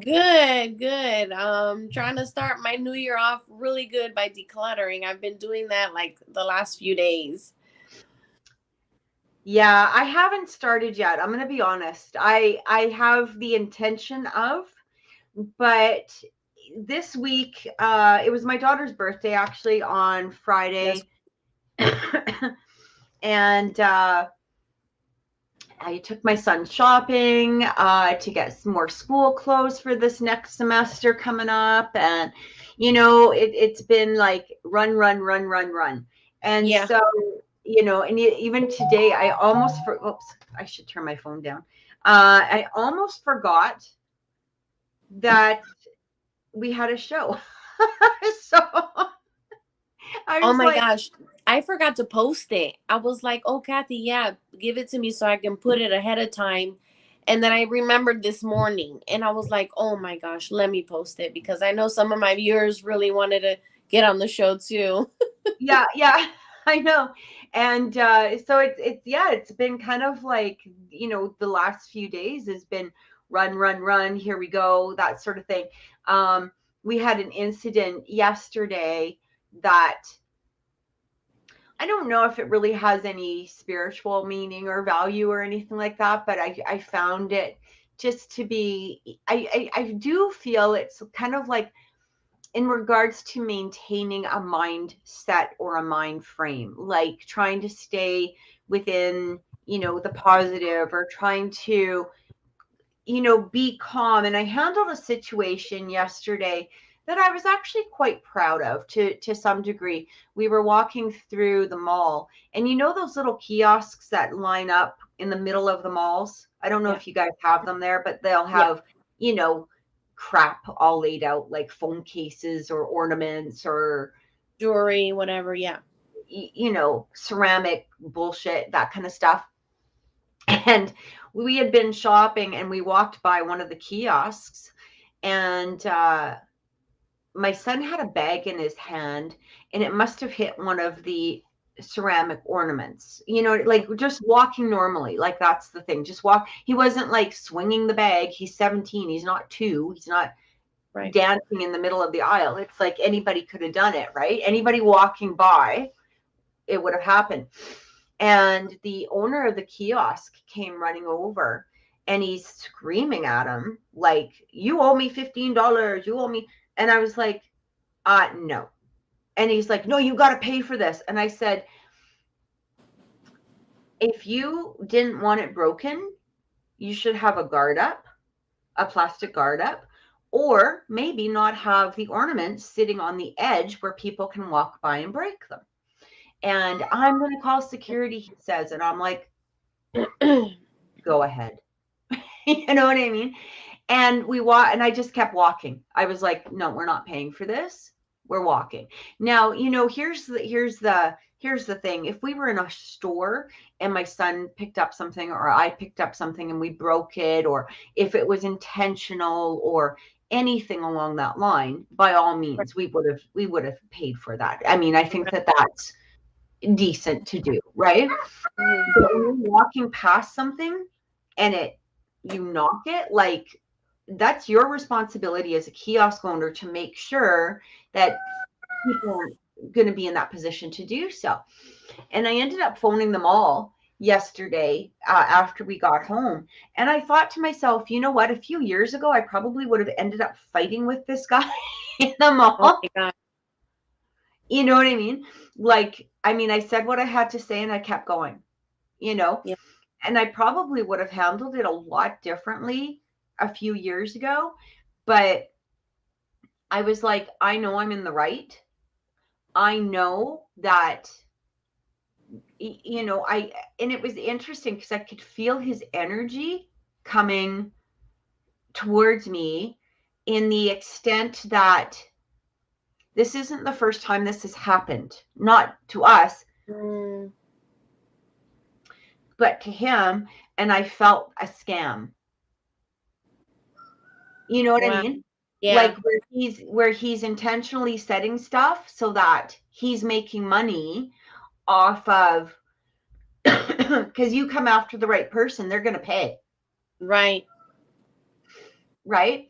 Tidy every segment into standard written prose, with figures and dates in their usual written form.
Good, good. Trying to start my new year off really good by decluttering. I've been doing that like the last few days. Yeah, I haven't started yet. I'm going to be honest. I have the intention of, but this week it was my daughter's birthday actually on That's Friday. And I took my son shopping to get some more school clothes for this next semester coming up. And, it's been like run, run, run, run, run. And yeah. so, and even today, oops, I should turn my phone down. I almost forgot that we had a show. So I Oh was my like, gosh. I forgot to post it. I was like, "Oh, Kathy, yeah, give it to me so I can put it ahead of time." And then I remembered this morning and I was like, "Oh my gosh, let me post it because I know some of my viewers really wanted to get on the show too." yeah, yeah, I know. And so yeah, it's been kind of like, the last few days has been run, run, run, here we go, that sort of thing. Um, we had an incident yesterday that I don't know if it really has any spiritual meaning or value or anything like that, but I found it just to be, I do feel it's kind of like in regards to maintaining a mindset or a mind frame, like trying to stay within, the positive, or trying to, be calm. And I handled a situation yesterday that I was actually quite proud of to some degree. We were walking through the mall, and those little kiosks that line up in the middle of the malls. I don't know Yeah. if you guys have them there, but they'll Yeah. have, you know, crap all laid out, like phone cases or ornaments or Jewelry, whatever. Yeah. ceramic bullshit, that kind of stuff. And we had been shopping and we walked by one of the kiosks, and my son had a bag in his hand, and it must have hit one of the ceramic ornaments, like just walking normally. Like, that's the thing, just walk. He wasn't like swinging the bag. He's 17, he's not 2, he's not Right. dancing in the middle of the aisle. It's like anybody could have done it, right? Anybody walking by, it would have happened. And the owner of the kiosk came running over, and he's screaming at him, like, "You owe me $15. You owe me." And I was like, no. And he's like, "No, you got to pay for this." And I said, if you didn't want it broken, you should have a guard up, a plastic guard up, or maybe not have the ornaments sitting on the edge where people can walk by and break them. And I'm going to call security, he says. And I'm like, go ahead. You know what I mean? And we walk, and I just kept walking. I was like, no, we're not paying for this. We're walking. Now, here's the thing. If we were in a store and my son picked up something, or I picked up something and we broke it, or if it was intentional or anything along that line, by all Right. means, we would have paid for that. I mean, I think Right. that that's decent to do, right? Mhm. But when you're walking past something and you knock it, like, that's your responsibility as a kiosk owner to make sure that people aren't going to be in that position to do so. And I ended up phoning them all yesterday after we got home. And I thought to myself, you know what? A few years ago, I probably would have ended up fighting with this guy in the Oh mall. my God. You know what I mean? Like, I mean, I said what I had to say and I kept going, you know? Yeah. And I probably would have handled it a lot differently a few years ago. But I was like, I know I'm in the right. I know that, and it was interesting because I could feel his energy coming towards me, in the extent that this isn't the first time this has happened, not to us, Mm, but to him. And I felt a scam. You know what I wow. mean? Yeah. Like, where he's intentionally setting stuff so that he's making money off of, because you come after the right person, they're going to pay. Right. right?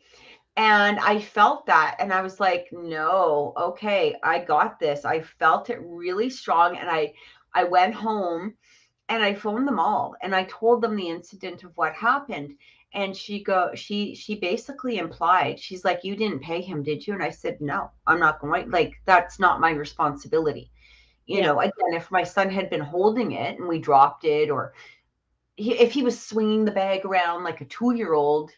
And I felt that, and I was like, no, okay, I got this. I felt it really strong, and I went home and I phoned them all, and I told them the incident of what happened. And she basically implied, she's like, you didn't pay him, did you? And I said, no, I'm not going, like, that's not my responsibility. Yeah. Again, if my son had been holding it and we dropped it, or if he was swinging the bag around like a 2-year-old,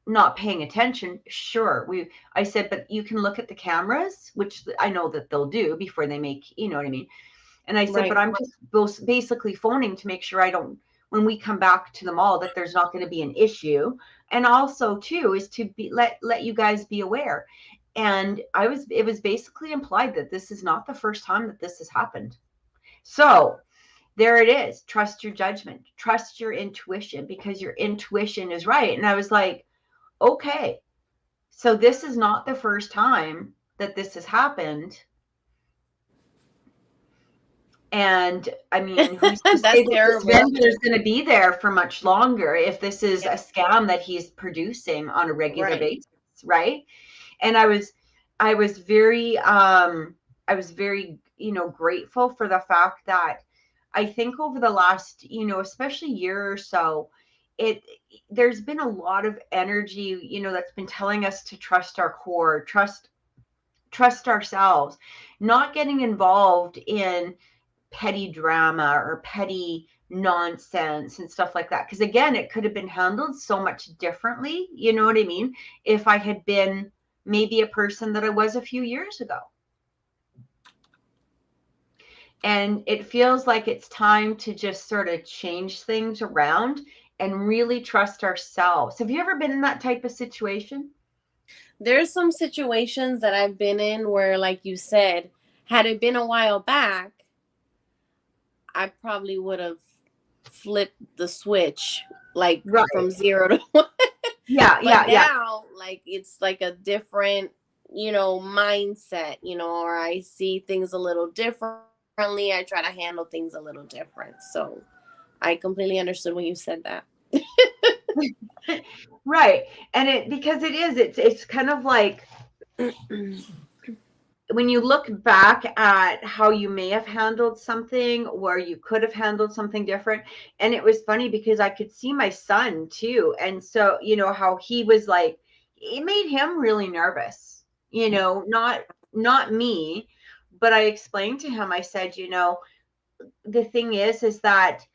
not paying attention, sure. I said, but you can look at the cameras, which I know that they'll do before they make, you know what I mean? And I said, but Right. I'm just basically phoning to make sure when we come back to the mall, that there's not going to be an issue. And also too, is to let you guys be aware. And it was basically implied that this is not the first time that this has happened. So there it is. Trust your judgment, trust your intuition, because your intuition is right. And I was like, okay, so this is not the first time that this has happened. And I mean, who's to say That's that this terrible. vendor is going to be there for much longer if this is a scam that he's producing on a regular Right. basis, right? And I was very grateful for the fact that I think over the last, especially year or so, there's been a lot of energy, that's been telling us to trust our core, trust ourselves, not getting involved in petty drama or petty nonsense and stuff like that. Because again, it could have been handled so much differently, you know what I mean, if I had been maybe a person that I was a few years ago. And it feels like it's time to just sort of change things around and really trust ourselves. Have you ever been in that type of situation? There's some situations that I've been in where, like you said, had it been a while back, I probably would have flipped the switch, like Right. from 0 to 1. Yeah, But yeah, yeah. now, like, it's like a different, mindset, or I see things a little differently. I try to handle things a little different. So I completely understood when you said that. Right. And because it's kind of like when you look back at how you may have handled something, where you could have handled something different. And it was funny because I could see my son too. And so, how he was like, it made him really nervous, not me. But I explained to him, I said, the thing is that,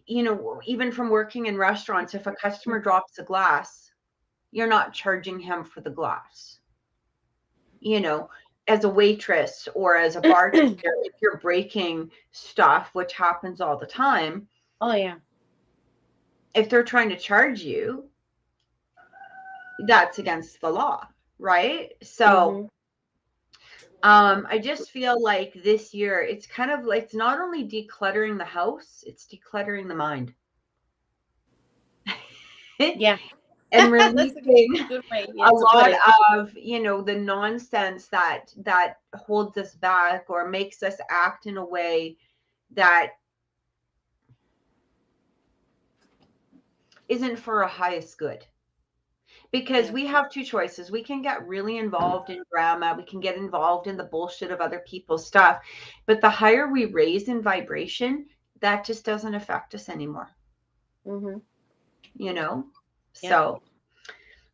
even from working in restaurants, if a customer drops a glass, you're not charging him for the glass. As a waitress or as a bartender, if you're breaking stuff, which happens all the time, Oh, yeah. if they're trying to charge you, that's against the law, right? So Hmm. I just feel like this year it's kind of like, it's not only decluttering the house, it's decluttering the mind. Yeah. And That's a releasing good way, a yeah, to put lot it. of, the nonsense that holds us back or makes us act in a way that isn't for our highest good. Because Yeah. we have two choices. We can get really involved in drama, we can get involved in the bullshit of other people's stuff, but the higher we raise in vibration, that just doesn't affect us anymore, Hmm. you know Yeah. so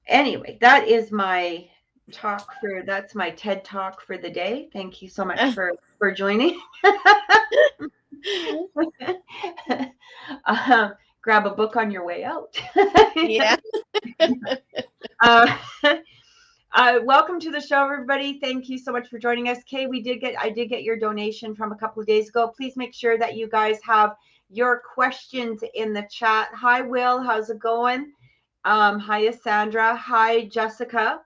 anyway, that's my TED talk for the day. Thank you so much for joining. um, Grab a book on your way out. Yeah. uh, welcome to the show, everybody. Thank you so much for joining us. Kay, I did get your donation from a couple of days ago. Please make sure that you guys have your questions in the chat. Hi, Will. How's it going? Hi, Sandra. Hi, Jessica.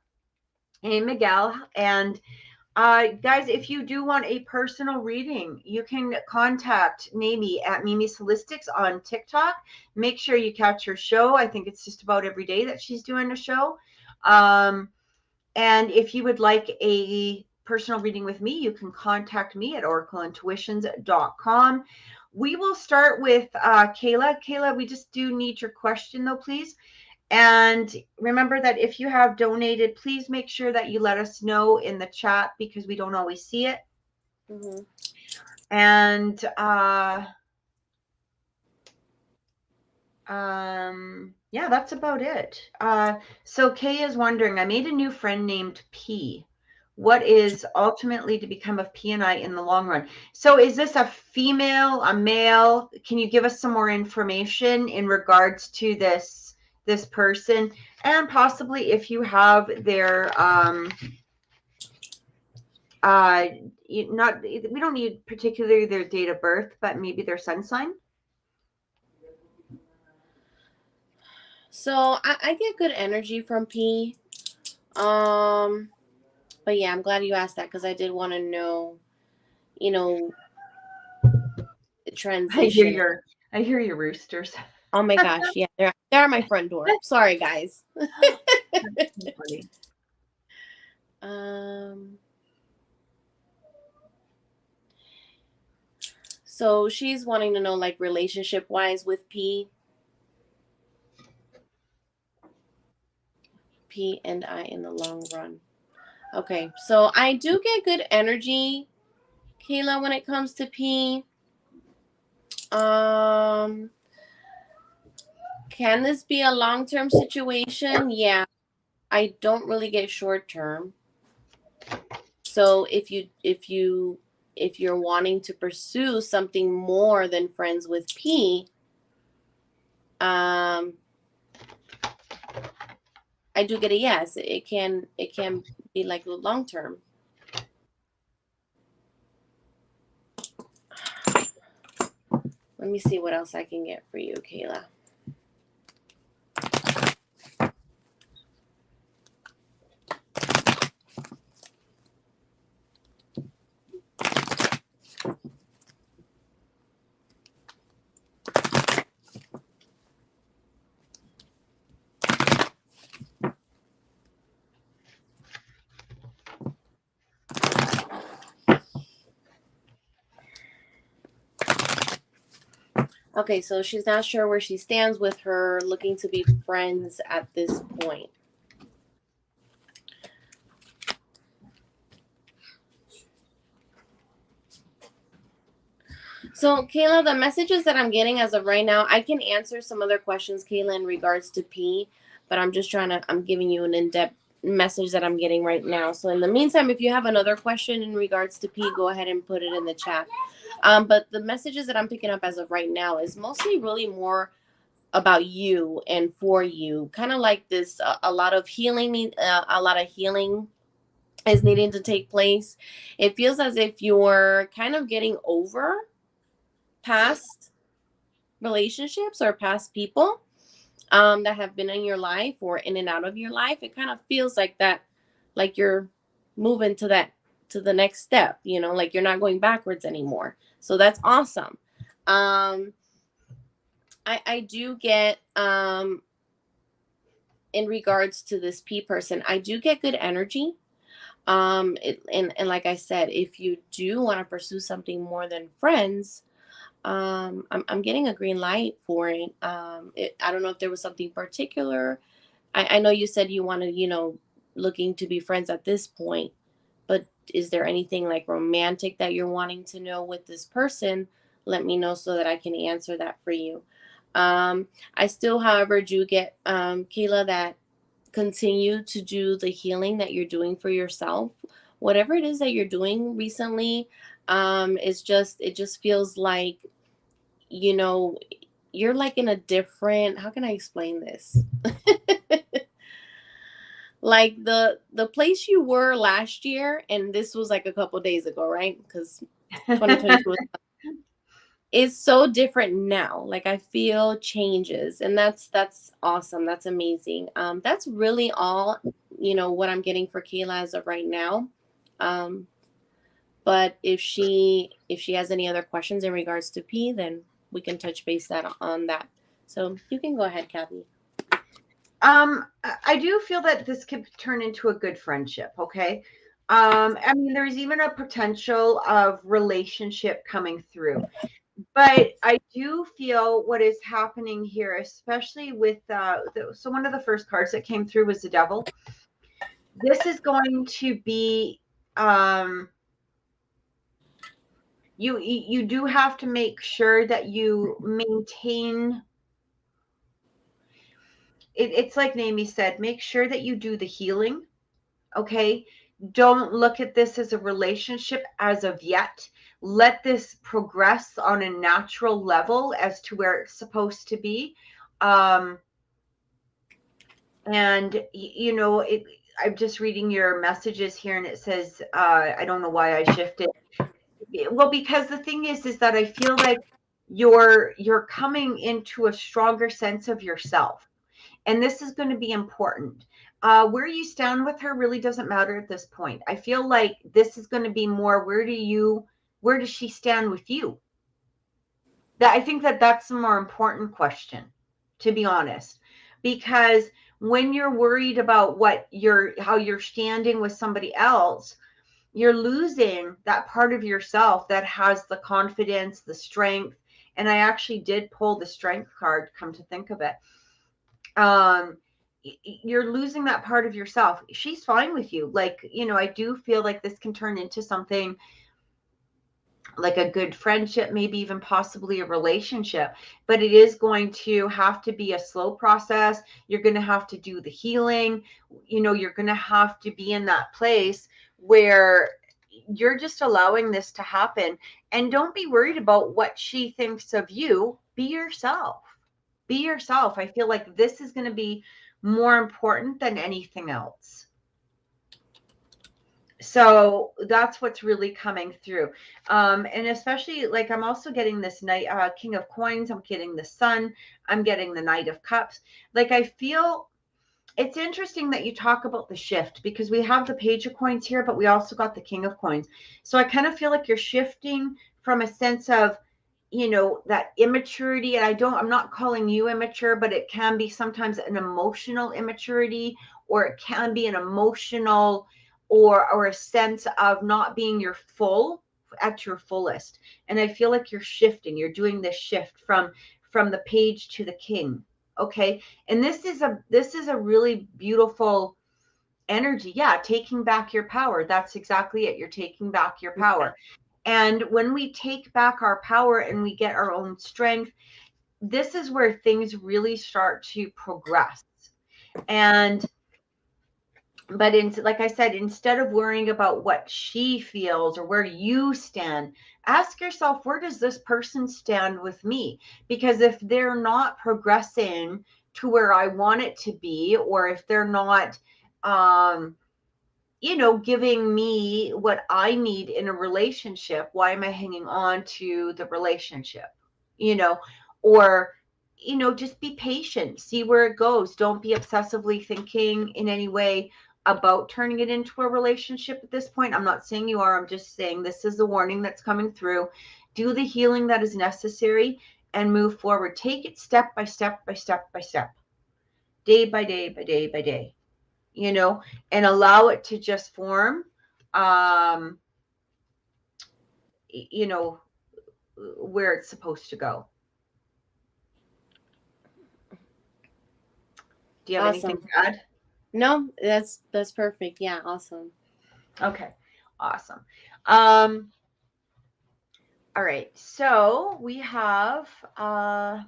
Hey, Miguel. And guys, if you do want a personal reading, you can contact Mimi at Mimi's Holistics on TikTok. Make sure you catch her show. I think it's just about every day that she's doing a show. And if you would like a personal reading with me, you can contact me at oracleintuitions.com. We will start with Kayla. Kayla, we just do need your question though, please. And remember that if you have donated, please make sure that you let us know in the chat because we don't always see it. Mm-hmm. And yeah, that's about it. So Kay is wondering, I made a new friend named P. What is ultimately to become of P and I in the long run? So is this a female, a male? Can you give us some more information in regards to this person, and possibly if you have their not, we don't need particularly their date of birth, but maybe their sun sign. So I get good energy from P. But yeah, I'm glad you asked that because I did want to know, you know, the transition. I hear your roosters. Oh my gosh, yeah, they're at my front door. Sorry, guys. So she's wanting to know, like, relationship wise with P and I in the long run. Okay, so I do get good energy, Kayla, when it comes to P. Can this be a long-term situation? Yeah, I don't really get short-term. So if you're wanting to pursue something more than friends with P, I do get a yes. It can be like long-term. Let me see what else I can get for you, Kayla. Okay, so she's not sure where she stands with her, looking to be friends at this point. So, Kayla, the messages that I'm getting as of right now, I can answer some other questions, Kayla, in regards to P, but I'm giving you an in-depth message that I'm getting right now. So in the meantime, if you have another question in regards to P, go ahead and put it in the chat. But the messages that I'm picking up as of right now is mostly really more about you and for you, kind of like this, a lot of healing is needing to take place. It feels as if you're kind of getting over past relationships or past people that have been in your life or in and out of your life. It kind of feels like that, like you're moving to the next step, like you're not going backwards anymore. So that's awesome. I do get in regards to this P person, I do get good energy. And like I said, if you do want to pursue something more than friends, I'm getting a green light for it. I don't know if there was something particular. I know you said you wanted, looking to be friends at this point, but is there anything like romantic that you're wanting to know with this person? Let me know so that I can answer that for you. I still, however, do get, Kayla, that continue to do the healing that you're doing for yourself. Whatever it is that you're doing recently, it just feels like, you're like in a different, how can I explain this? Like the place you were last year, and this was like a couple days ago, right? Because 2022 is so different now. Like I feel changes, and that's awesome. That's amazing. That's really all, what I'm getting for Kayla as of right now. But if she has any other questions in regards to P, then we can touch base on that. So you can go ahead, Kathy. I do feel that this could turn into a good friendship. Okay. I mean, there's even a potential of relationship coming through. But I do feel what is happening here, especially with so one of the first cards that came through was the devil. This is going to be you do have to make sure that you maintain it. It's like Naomi said, make sure that you do the healing. Okay, don't look at this as a relationship as of yet. Let this progress on a natural level as to where it's supposed to be. And you know, I'm just reading your messages here, and it says, I don't know why I shifted. Well, because the thing is that I feel like you're coming into a stronger sense of yourself, and this is going to be important. Where you stand with her really doesn't matter at this point. I feel like this is going to be more, where does she stand with you? That I think that that's the more important question, to be honest, because when you're worried about how you're standing with somebody else, you're losing that part of yourself that has the confidence, the strength. And I actually did pull the strength card, come to think of it. You're losing that part of yourself. She's fine with you. Like, you know, I do feel like this can turn into something like a good friendship, maybe even possibly a relationship, but it is going to have to be a slow process. You're going to have to do the healing. You know, you're going to have to be in that place where you're just allowing this to happen. And don't be worried about what she thinks of you. Be yourself. Be yourself. I feel like this is going to be more important than anything else. So that's what's really coming through. And especially, like, I'm also getting this Knight, King of Coins. I'm getting the Sun. I'm getting the Knight of Cups. Like, I feel it's interesting that you talk about the shift, because we have the Page of Coins here, but we also got the King of Coins. So I kind of feel like you're shifting from a sense of, you know, that immaturity. And I'm not calling you immature, but it can be sometimes an emotional immaturity, or it can be an emotional or a sense of not being at your fullest. And I feel like you're shifting. You're doing this shift from the Page to the King. Okay. And this is a really beautiful energy. Yeah, taking back your power. That's exactly it. You're taking back your power. And when we take back our power and we get our own strength, this is where things really start to progress. And but like I said, instead of worrying about what she feels or where you stand, ask yourself, where does this person stand with me? Because if they're not progressing to where I want it to be, or if they're not you know, giving me what I need in a relationship, why am I hanging on to the relationship? You know, or, you know, just be patient, see where it goes. Don't be obsessively thinking in any way about turning it into a relationship at this point. I'm not saying you are, I'm just saying this is the warning that's coming through. Do the healing that is necessary and move forward. Take it step by step by step by step, day by day by day by day, you know, and allow it to just form, um, you know, where it's supposed to go. Do you have anything Awesome. to add? No, that's perfect. Yeah, awesome. Okay, awesome. Um, all right, so we have, and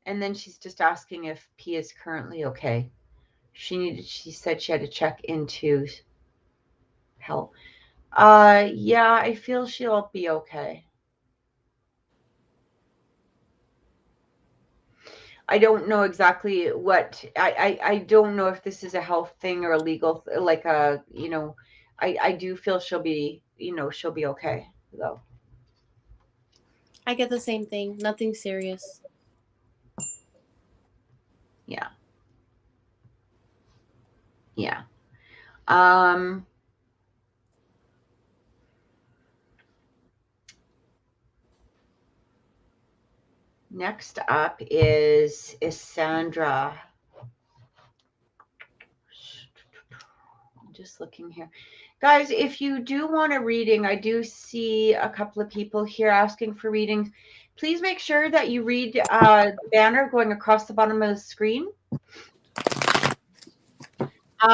then she's just asking if P is currently okay. She said she had to check into health. Yeah, I feel she'll be okay. I don't know exactly what I don't know if this is a health thing or a legal, like a, you know, I do feel she'll be, you know, she'll be okay though. I get the same thing. Nothing serious. Yeah. Yeah. Um Next up is Sandra. Just looking here. Guys, if you do want a reading, I do see a couple of people here asking for readings. Please make sure that you read the banner going across the bottom of the screen.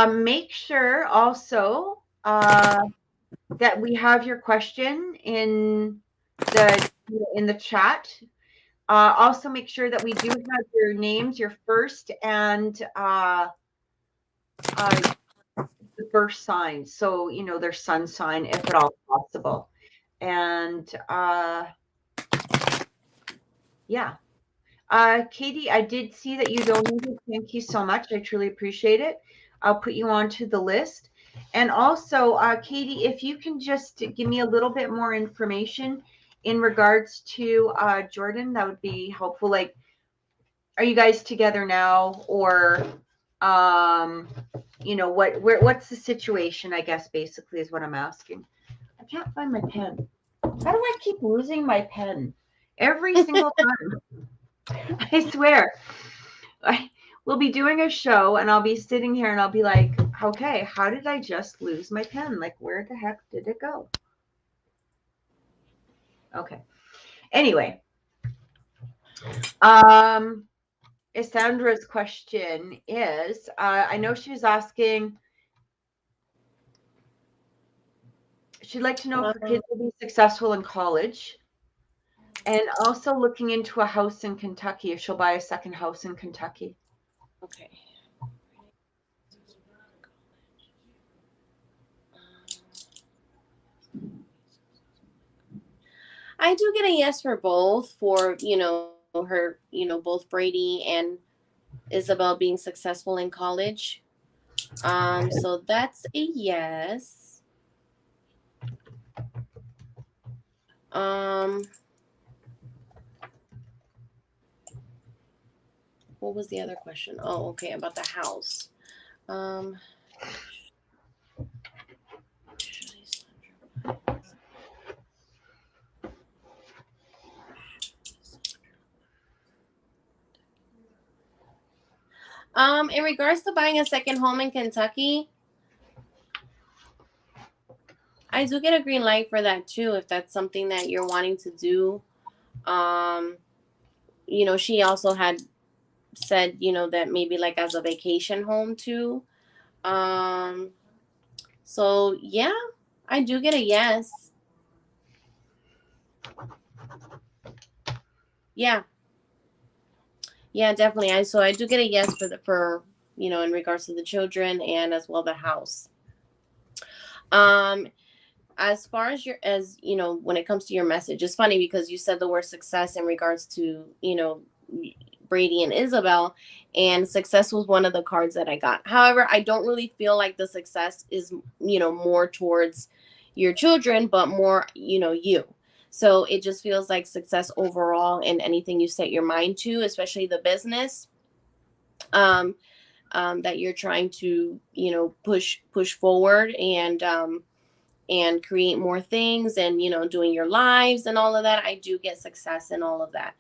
Make sure also that we have your question in the chat. Also, make sure that we do have your names, your first and the birth sign. So, you know, their sun sign, if at all possible. And yeah. Katie, I did see that you donated. Thank you so much. I truly appreciate it. I'll put you onto the list. And also, Katie, if you can just give me a little bit more information in regards to Jordan, that would be helpful. Like, are you guys together now, or you know, what's the situation, I guess, basically is what I'm asking. I can't find my pen. How do I keep losing my pen every single time? I swear. We'll be doing a show and I'll be sitting here and I'll be like, okay, how did I just lose my pen? Like, where the heck did it go? Okay. Anyway, Sandra's question is, I know she was asking, she'd like to know if her kids will be successful in college, and also looking into a house in Kentucky, if she'll buy a second house in Kentucky. Okay. I do get a yes for both, for, you know, her, you know, both Brady and Isabel being successful in college. So that's a yes. What was the other question? Oh, okay, about the house. In regards to buying a second home in Kentucky, I do get a green light for that too, if that's something that you're wanting to do. You know, she also had said, you know, that maybe like as a vacation home too. So yeah, I do get a yes. Yeah. Yeah, definitely. I do get a yes for you know, in regards to the children and as well the house. As far as you know, when it comes to your message, it's funny because you said the word success in regards to, you know, Brady and Isabel, and success was one of the cards that I got. However, I don't really feel like the success is, you know, more towards your children, but more, you know, you. So it just feels like success overall in anything you set your mind to, especially the business that you're trying to, you know, push forward and create more things, and, you know, doing your lives and all of that. I do get success in all of that.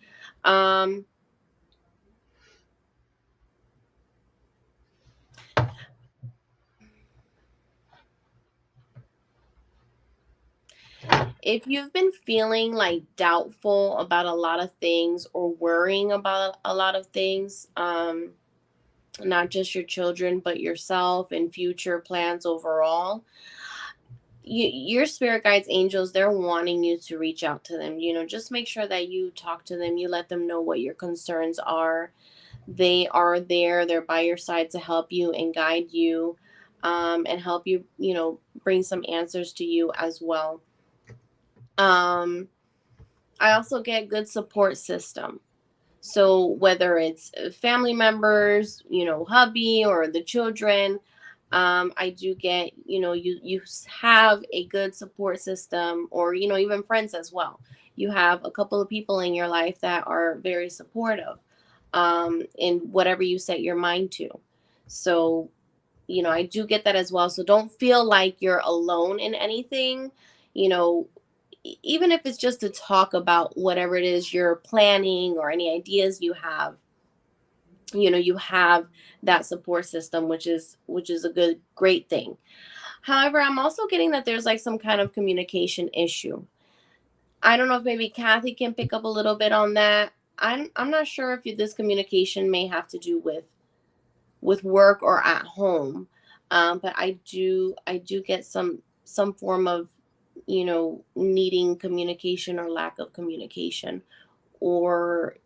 If you've been feeling like doubtful about a lot of things or worrying about a lot of things, not just your children, but yourself and future plans overall, your spirit guides, angels, they're wanting you to reach out to them. You know, just make sure that you talk to them, you let them know what your concerns are. They are there, they're by your side to help you and guide you, and help you, you know, bring some answers to you as well. I also get good support system. So whether it's family members, you know, hubby or the children, I do get, you know, you have a good support system, or, you know, even friends as well. You have a couple of people in your life that are very supportive in whatever you set your mind to. So, you know, I do get that as well. So don't feel like you're alone in anything, you know, even if it's just to talk about whatever it is you're planning or any ideas you have. You know, you have that support system, which is a great thing. However, I'm also getting that there's like some kind of communication issue. I don't know if maybe Kathy can pick up a little bit on that. I'm not sure if this communication may have to do with work or at home, but I do get some form of, needing communication or lack of communication, or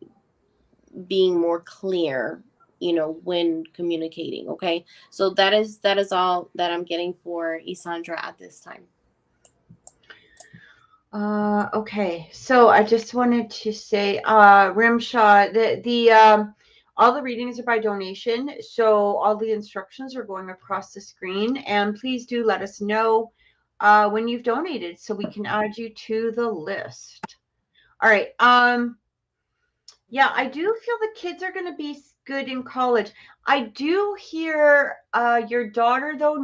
being more clear, when communicating. Okay, so that is all that I'm getting for Isandra at this time. Okay, so I just wanted to say, Rimshaw, all the readings are by donation, so all the instructions are going across the screen, and please do let us know when you've donated so we can add you to the list. All right. Yeah, I do feel the kids are going to be good in college. I do hear your daughter though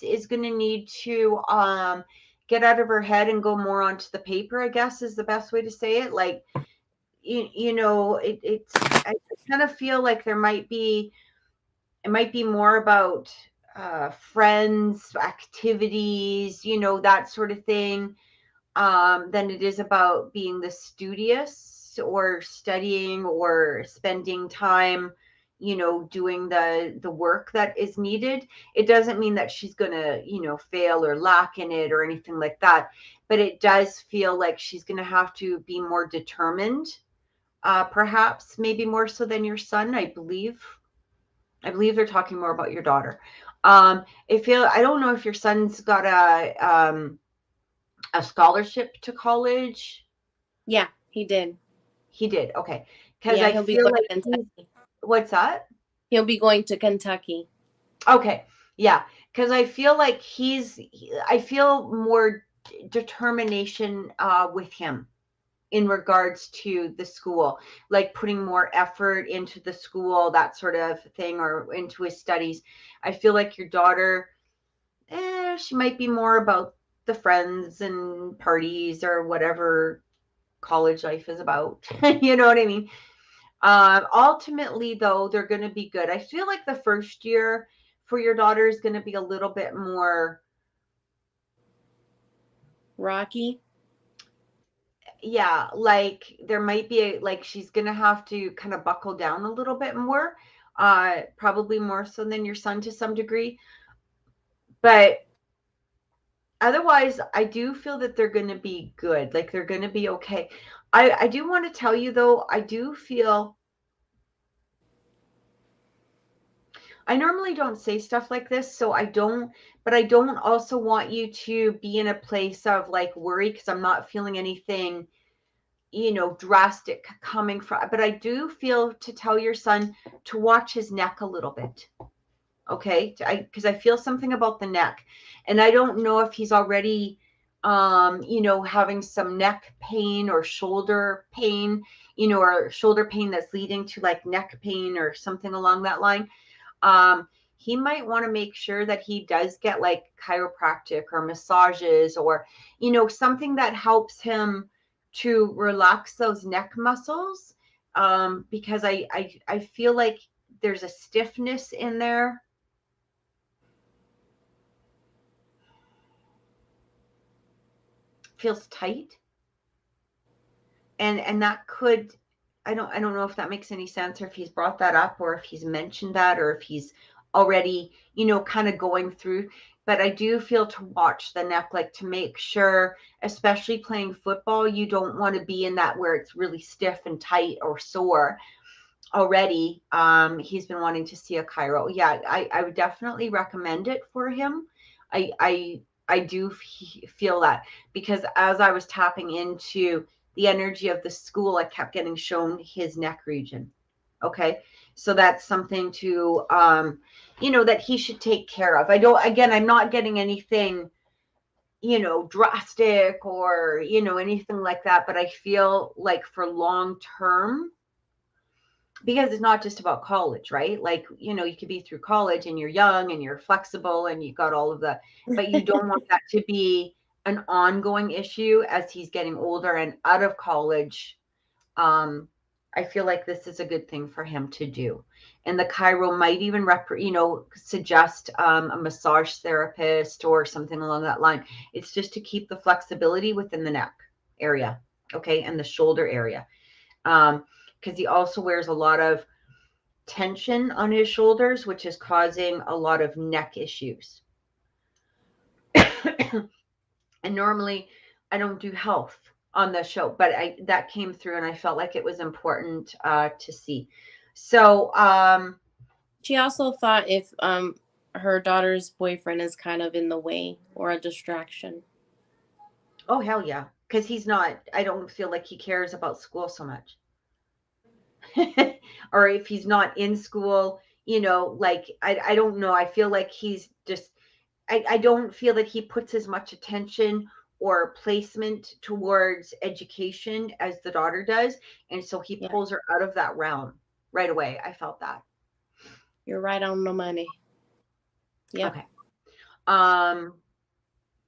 is going to need to get out of her head and go more onto the paper, I guess is the best way to say it. Like it's I kind of feel like it might be more about friends, activities, that sort of thing, than it is about being the studious or studying or spending time, doing the work that is needed. It doesn't mean that she's gonna, fail or lack in it or anything like that, but it does feel like she's gonna have to be more determined, perhaps maybe more so than your son. I believe they're talking more about your daughter. I don't know if your son's got a scholarship to college. Yeah, he did. He did. Okay. Because Yeah, I he'll be feel going like to Kentucky. what's that? He'll be going to Kentucky. Okay. Yeah. Because I feel like I feel more determination with him in regards to the school, like putting more effort into the school, that sort of thing, or into his studies. I feel like your daughter, she might be more about the friends and parties or whatever college life is about. You know what I mean? Ultimately, though, they're going to be good. I feel like the first year for your daughter is going to be a little bit more, Rocky. yeah, like there might be like she's going to have to kind of buckle down a little bit more, probably more so than your son to some degree. But otherwise, I do feel that they're going to be good. Like they're going to be okay. I do want to tell you, though, I do feel I normally don't say stuff like this, so but I don't also want you to be in a place of like worry because I'm not feeling anything, drastic coming from, but I do feel to tell your son to watch his neck a little bit. Okay. Because I feel something about the neck, and I don't know if he's already, having some neck pain or shoulder pain, or shoulder pain that's leading to like neck pain or something along that line. He might want to make sure that he does get like chiropractic or massages or, something that helps him to relax those neck muscles. Because I feel like there's a stiffness in there. Feels tight. And that could, I don't know if that makes any sense, or if he's brought that up, or if he's mentioned that, or if he's already, kind of going through. But I do feel to watch the neck, like to make sure, especially playing football, you don't want to be in that where it's really stiff and tight or sore already. He's been wanting to see a chiro. Yeah, I would definitely recommend it for him. I do feel that, because as I was tapping into the energy of the school, I kept getting shown his neck region. Okay. So that's something to, that he should take care of. I'm not getting anything, drastic or, anything like that, but I feel like for long term, because it's not just about college, right? Like, you could be through college and you're young and you're flexible and you've got all of the, but you don't want that to be an ongoing issue as he's getting older and out of college. I feel like this is a good thing for him to do. And the chiro might even, suggest a massage therapist or something along that line. It's just to keep the flexibility within the neck area. Okay. And the shoulder area. Because he also wears a lot of tension on his shoulders, which is causing a lot of neck issues. And normally I don't do health on the show, but that came through and I felt like it was important to see. So she also thought if her daughter's boyfriend is kind of in the way or a distraction. Oh hell yeah, because he's not. I don't feel like he cares about school so much. Or if he's not in school, like I don't know. I feel like he's just I don't feel that he puts as much attention or placement towards education as the daughter does. And so he pulls her out of that realm right away. I felt that. You're right on the money. Yeah. Okay.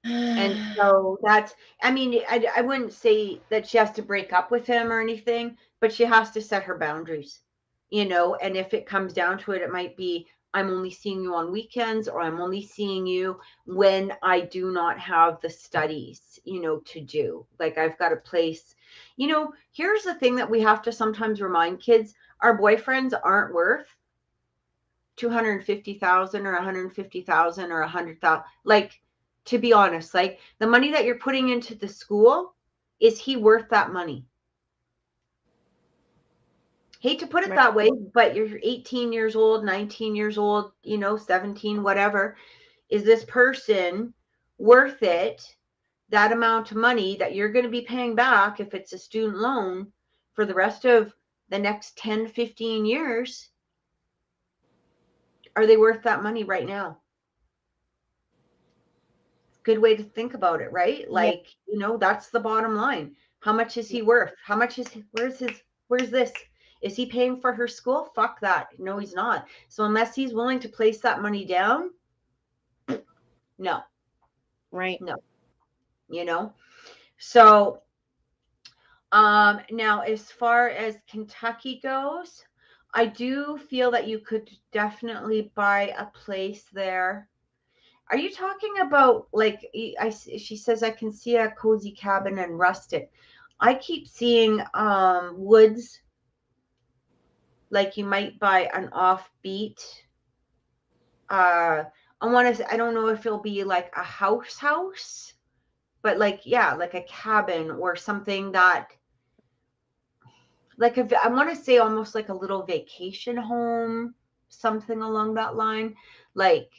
And so that's, I mean, I wouldn't say that she has to break up with him or anything, but she has to set her boundaries, and if it comes down to it, it might be, I'm only seeing you on weekends, or I'm only seeing you when I do not have the studies, to do. Like I've got a place, here's the thing that we have to sometimes remind kids, our boyfriends aren't worth 250,000 or 150,000 or 100,000. Like, to be honest, like the money that you're putting into the school, is he worth that money? Hate to put it that way, but you're 18 years old, 19 years old, 17, whatever. Is this person worth it? That amount of money that you're going to be paying back if it's a student loan for the rest of the next 10, 15 years. Are they worth that money right now? Good way to think about it, right? Like, that's the bottom line. How much is he worth? How much is, where's this? Is he paying for her school? Fuck that. No, he's not. So unless he's willing to place that money down, no. Right. No. So now as far as Kentucky goes, I do feel that you could definitely buy a place there. Are you talking about, like, she says, I can see a cozy cabin and rustic. I keep seeing woods, like you might buy an offbeat. I don't know if it'll be like a house, but like, yeah, like a cabin or something that, like, I want to say almost like a little vacation home, something along that line. Like,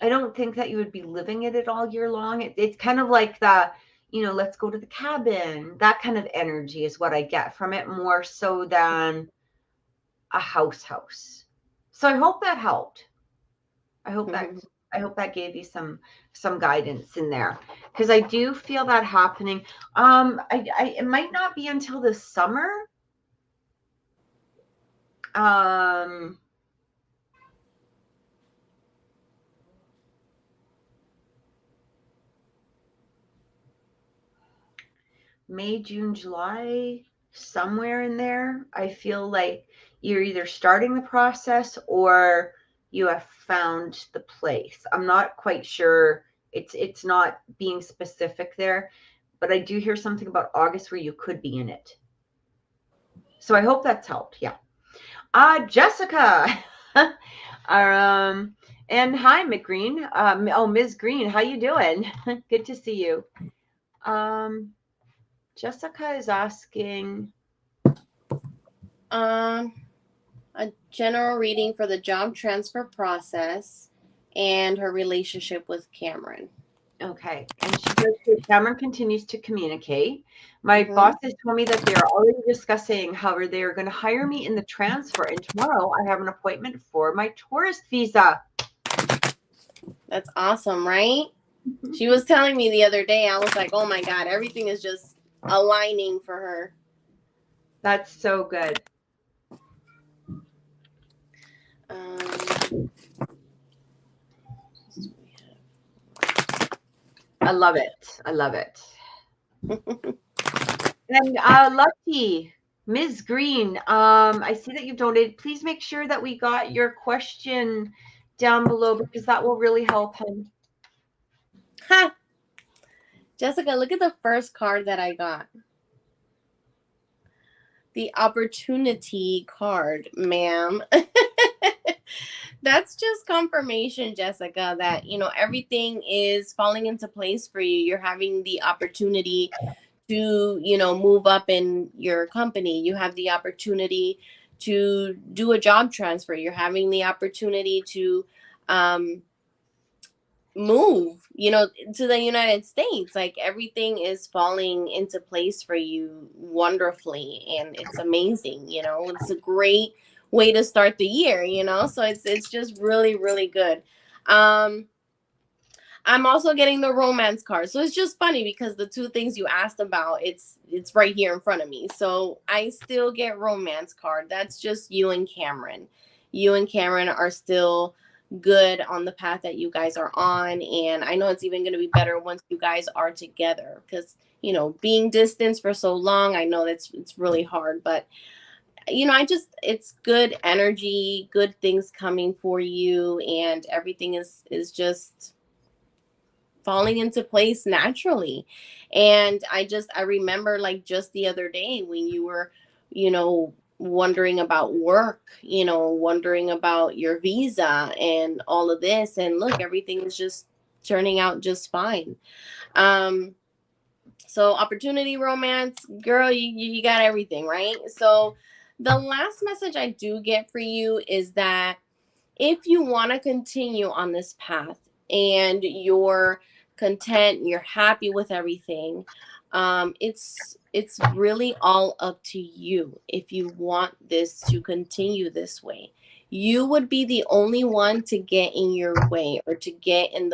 I don't think that you would be living in it all year long. It's kind of like the, let's go to the cabin. That kind of energy is what I get from it, more so than a house. So I hope that helped. I hope that gave you some guidance in there, because I do feel that happening. It might not be until the summer. May, June, July, somewhere in there, I feel like you're either starting the process or you have found the place. I'm not quite sure. It's not being specific there, but I do hear something about August where you could be in it. So I hope that's helped. Yeah. Jessica. And hi, McGreen. Ms. Green, how you doing? Good to see you. Jessica is asking a general reading for the job transfer process and her relationship with Cameron. Okay. And she says Cameron continues to communicate. My bosses told me that they are already discussing how they are going to hire me in the transfer. And tomorrow I have an appointment for my tourist visa. That's awesome, right? She was telling me the other day, I was like, oh my God, everything is just aligning for her. That's so good. I love it. And Lucky, Ms. Green, I see that you've donated. Please make sure that we got your question down below, because that will really help him. Ha! Jessica, look at the first card that I got. The opportunity card, ma'am. That's just confirmation, Jessica, that, you know, everything is falling into place for you. You're having the opportunity to, you know, move up in your company. You have the opportunity to do a job transfer. You're having the opportunity to move, you know, to the United States. Like everything is falling into place for you wonderfully, and it's amazing. You know, it's a great way to start the year, you know, so it's just really, really good. um I'm also getting the romance card. So it's just funny because the two things you asked about, it's right here in front of me. So I still get romance card. That's just you and Cameron. You and Cameron are still good on the path that you guys are on, and I know it's even going to be better once you guys are together, because, you know, being distanced for so long, I know that's it's really hard, but you know, I just, it's good energy, good things coming for you, and everything is just falling into place naturally. And I remember, like, just the other day when you were, you know, wondering about work, you know, wondering about your visa and all of this, and look, everything is just turning out just fine. um so opportunity, romance, girl, you got everything right. So the last message I do get for you is that if you want to continue on this path and you're content, you're happy with everything, it's really all up to you if you want this to continue this way. You would be the only one to get in your way, or to get in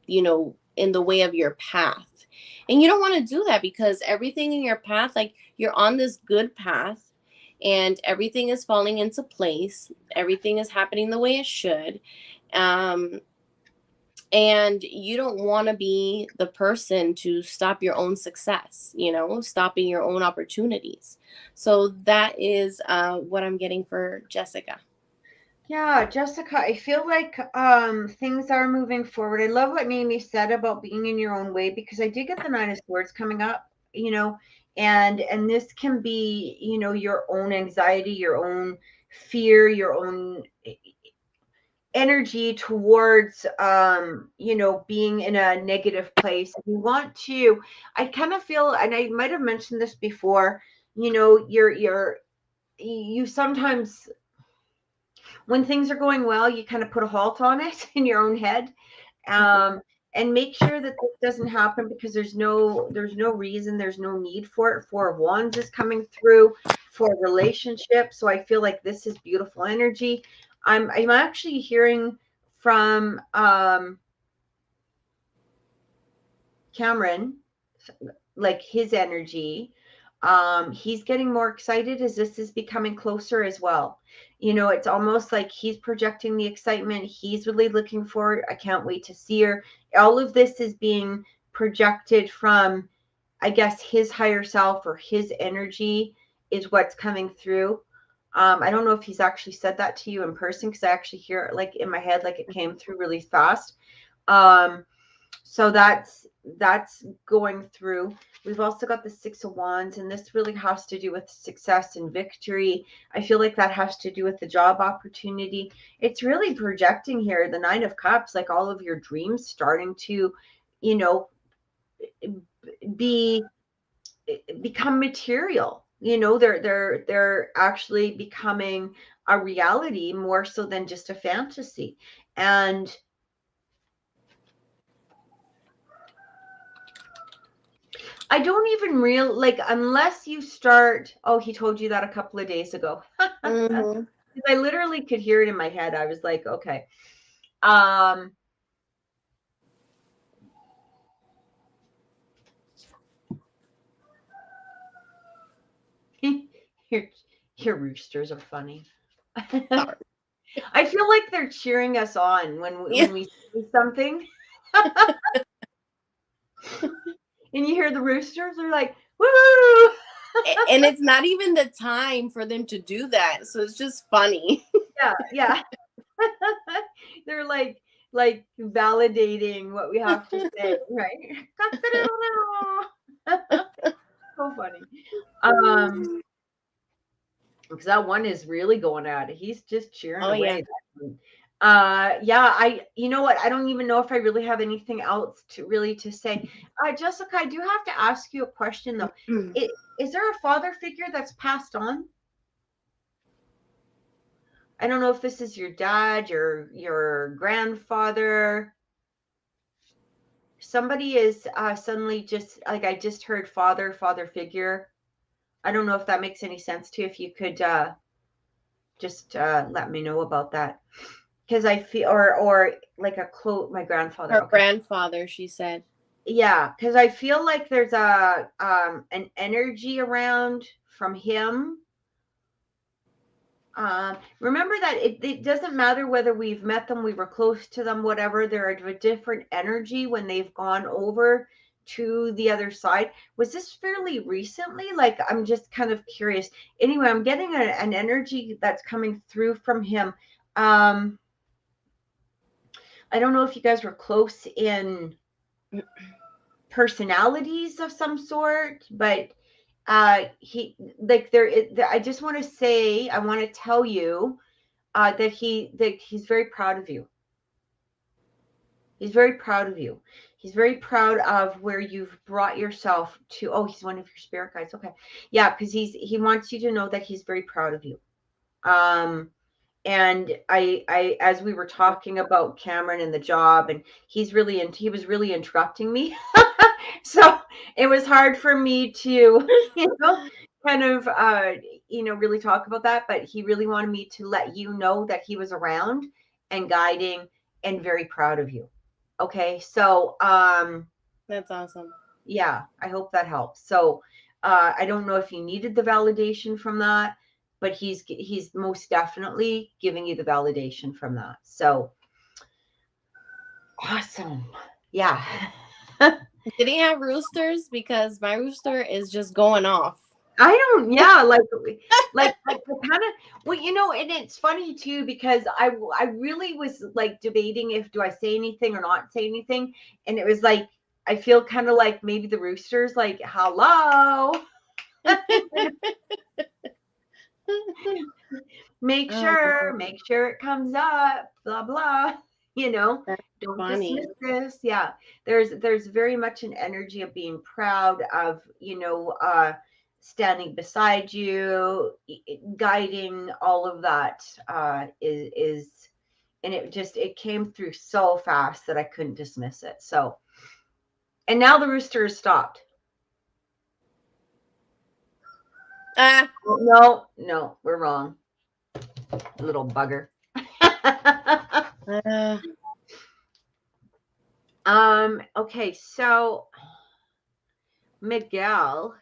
you know, in the way of your path. And you don't want to do that, because everything in your path, like, you're on this good path and everything is falling into place. Everything is happening the way it should. Um, and you don't want to be the person to stop your own success, you know, stopping your own opportunities. So that is what I'm getting for Jessica. Yeah, Jessica, I feel like things are moving forward. I love what Mimi said about being in your own way, because I did get the Nine of Swords coming up, you know, and this can be, you know, your own anxiety, your own fear, your own energy towards you know, being in a negative place. You want to, I kind of feel, and I might have mentioned this before, you know, you sometimes, when things are going well, you kind of put a halt on it in your own head, Mhm. um, and make sure that this doesn't happen, because there's no reason, there's no need for it. Four of Wands is coming through for a relationship, so I feel like this is beautiful energy. I'm actually hearing from Cameron, like his energy. He's getting more excited as this is becoming closer as well. You know, it's almost like he's projecting the excitement. He's really looking forward. I can't wait to see her. All of this is being projected from, I guess, his higher self, or his energy is what's coming through. I don't know if he's actually said that to you in person, because I actually hear it like in my head, like it came through really fast. Um, so that's going through. We've also got the Six of Wands, and this really has to do with success and victory. I feel like that has to do with the job opportunity. It's really projecting here the Nine of Cups, like all of your dreams starting to, you know, be become material. You know, they're actually becoming a reality more so than just a fantasy. And I don't even like, unless you start. Oh, he told you that a couple of days ago. Mhm. I literally could hear it in my head. I was like, okay. Um, your your roosters are funny. Sorry. I feel like they're cheering us on when Yeah. we say something, and you hear the roosters. They're like, woo! And it's not even the time for them to do that, so it's just funny. Yeah, yeah. They're like validating what we have to say, right? So funny. Because that one is really going at it. He's just cheering away. Yeah. You know what? I don't even know if I really have anything else to say. Jessica, I do have to ask you a question though. Is there a father figure that's passed on? I don't know if this is your dad, your grandfather. Somebody is suddenly just like, I just heard father figure. I don't know if that makes any sense to you. If you could just let me know about that. Because I feel, or like my grandfather. Her grandfather, she said. Yeah, because I feel like there's an energy around from him. Remember that it doesn't matter whether we've met them, we were close to them, whatever. They're of a different energy when they've gone over to the other side. Was this fairly recently? Like, I'm just kind of curious. Anyway, I'm getting an energy that's coming through from him. I don't know if you guys were close in personalities of some sort, but he, like, I just want to say, I want to tell you that he's very proud of you. He's very proud of you. He's very proud of where you've brought yourself to. Oh, he's one of your spirit guides. Okay. Yeah, because he wants you to know that he's very proud of you. And I as we were talking about Cameron and the job, and he was really interrupting me. So it was hard for me to, kind of, really talk about that. But he really wanted me to let you know that he was around and guiding and very proud of you. Okay. So, that's awesome. Yeah, I hope that helps. So, I don't know if you needed the validation from that, but he's most definitely giving you the validation from that. So awesome. Yeah. Did he have roosters? Because my rooster is just going off. I don't, yeah, like kind of, well, and it's funny too, because I really was like debating do I say anything or not say anything. And it was like, I feel kind of like maybe the rooster's like, hello. Make sure it comes up, blah, blah, That's don't funny. dismiss this. Yeah. There's very much an energy of being proud of, standing beside you, guiding, all of that, is, and it came through so fast that I couldn't dismiss it. So, and now the rooster has stopped. No, we're wrong. Little bugger. Okay, so Miguel,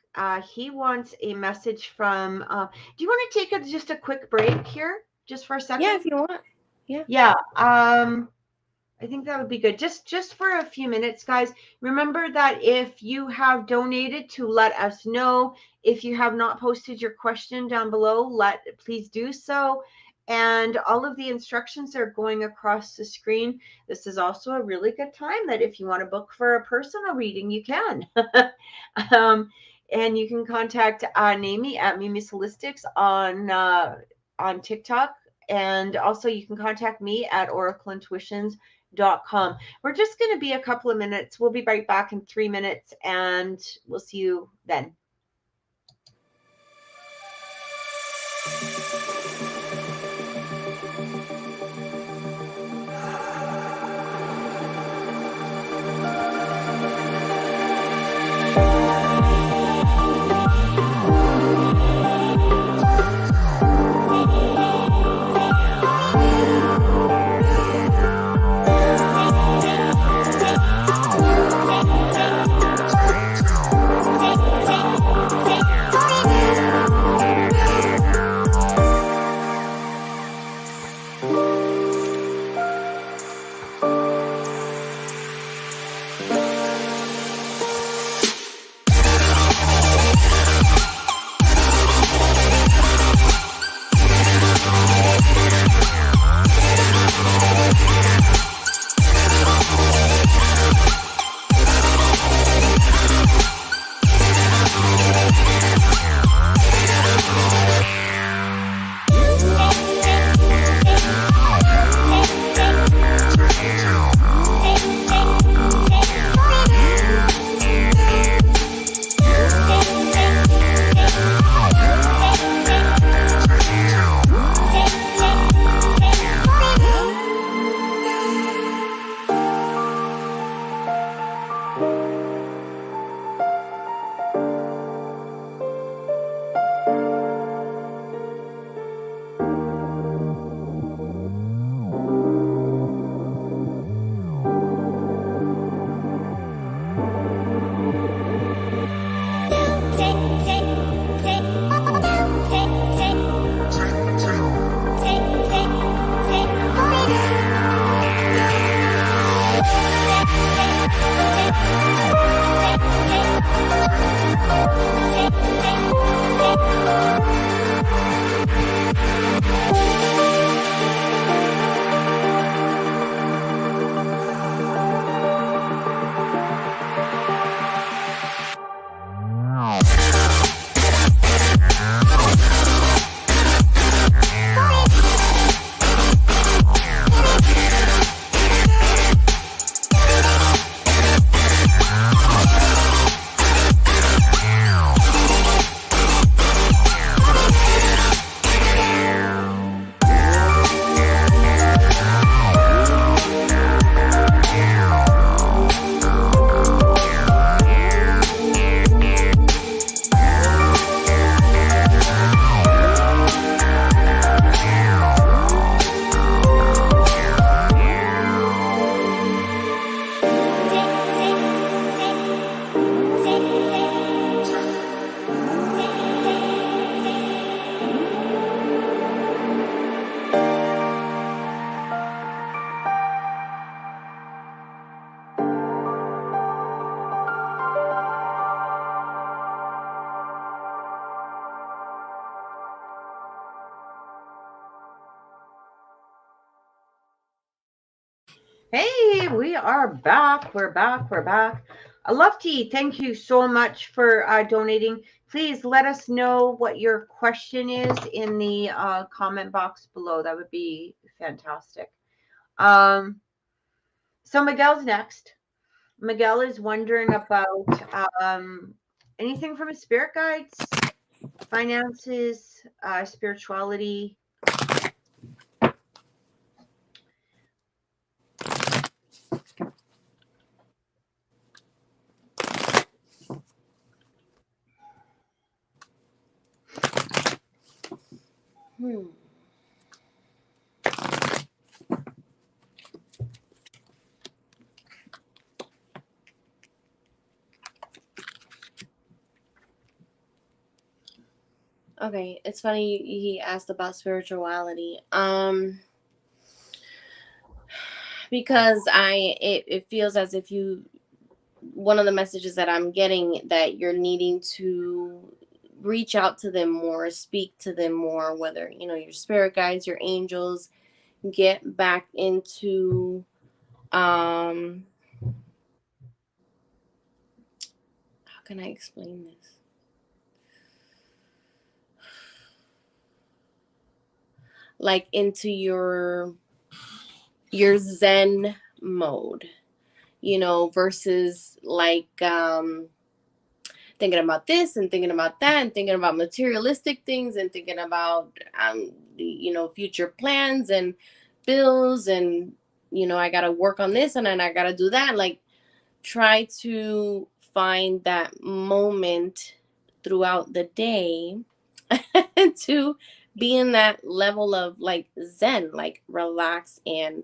he wants a message from, do you want to take just a quick break here, just for a second? Yeah, if you want. Yeah. I think that would be good. Just for a few minutes, guys. Remember that if you have donated, to let us know. If you have not posted your question down below, please do so. And all of the instructions are going across the screen. This is also a really good time that if you want to book for a personal reading, you can. And you can contact Naomi at Mimi's Holistics on TikTok. And also you can contact me at oracleintuitions.com. We're just going to be a couple of minutes. We'll be right back in 3 minutes, and we'll see you then. Hey, we are back. We're back. We're back. Lofty, thank you so much for donating. Please let us know what your question is in the comment box below. That would be fantastic. So Miguel's next. Miguel is wondering about anything from his spirit guides, finances, spirituality. Okay, it's funny he asked about spirituality. Because it feels as if one of the messages that I'm getting, that you're needing to reach out to them more, speak to them more, whether, your spirit guides, your angels, get back into how can I explain this? Like into your Zen mode, versus like thinking about this and thinking about that and thinking about materialistic things and thinking about future plans and bills and I got to work on this and then I got to do that. Like, try to find that moment throughout the day to be in that level of like zen, like relax and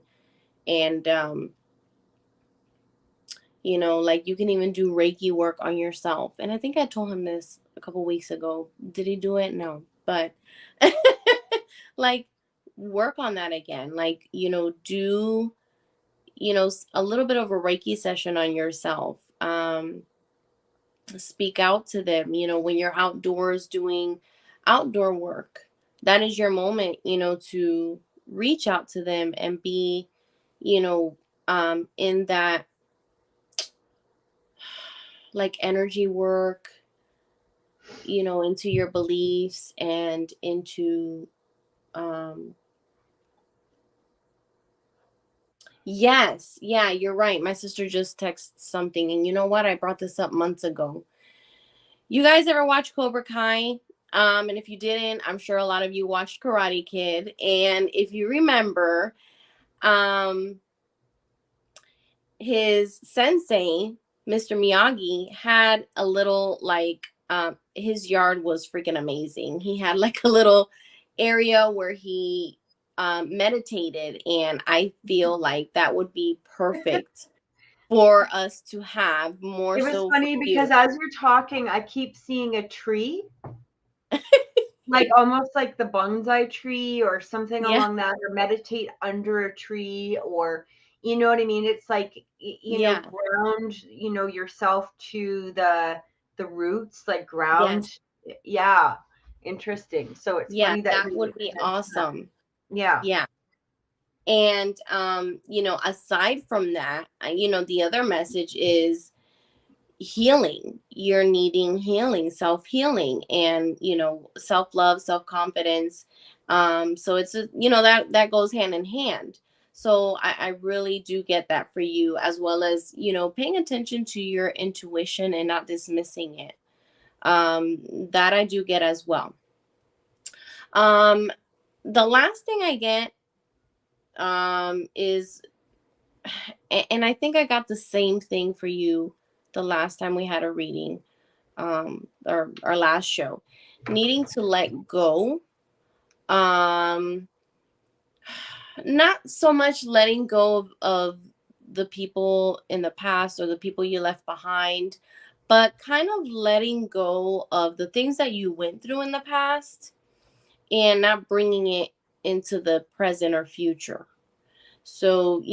like you can even do Reiki work on yourself. And I think I told him this a couple weeks ago. Did he do it? No. But like, work on that again. Like, do, a little bit of a Reiki session on yourself. Speak out to them, when you're outdoors doing outdoor work. That is your moment, to reach out to them and be, in that like energy work, into your beliefs and into yes, yeah, you're right. My sister just texted something, and you know what? I brought this up months ago. You guys ever watch Cobra Kai? And if you didn't, I'm sure a lot of you watched Karate Kid. And if you remember, um, his sensei, Mr. Miyagi, had a little like his yard was freaking amazing. He had like a little area where he meditated, and I feel like that would be perfect for us to have more It was so for funny you. because as you're talking, I keep seeing a tree, like almost like the bonsai tree or something Yeah, along that, or meditate under a tree, or you know what I mean? It's like yeah, ground, yourself to the roots, like yes, ground. Yeah, interesting. So it's yeah, funny that that you would be mentioned that. awesome. Yeah. Yeah. And aside from that, the other message is healing. You're needing healing, self-healing, and self-love, self-confidence. So it's that goes hand in hand. So I really do get that for you, as well as paying attention to your intuition and not dismissing it. That I do get as well. The last thing I get is, and I think I got the same thing for you the last time we had a reading, or our last show, needing to let go. um Not so much letting go of the people in the past or the people you left behind, but kind of letting go of the things that you went through in the past and not bringing it into the present or future. So,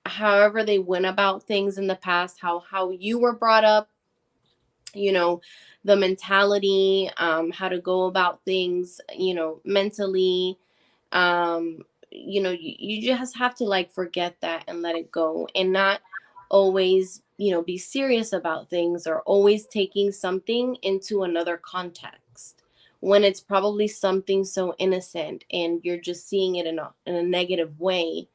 however they went about things in the past, how you were brought up, you know, the mentality, how to go about things, mentally, um, you just have to like forget that and let it go, and not always, be serious about things, or always taking something into another context when it's probably something so innocent, and you're just seeing it in a negative way,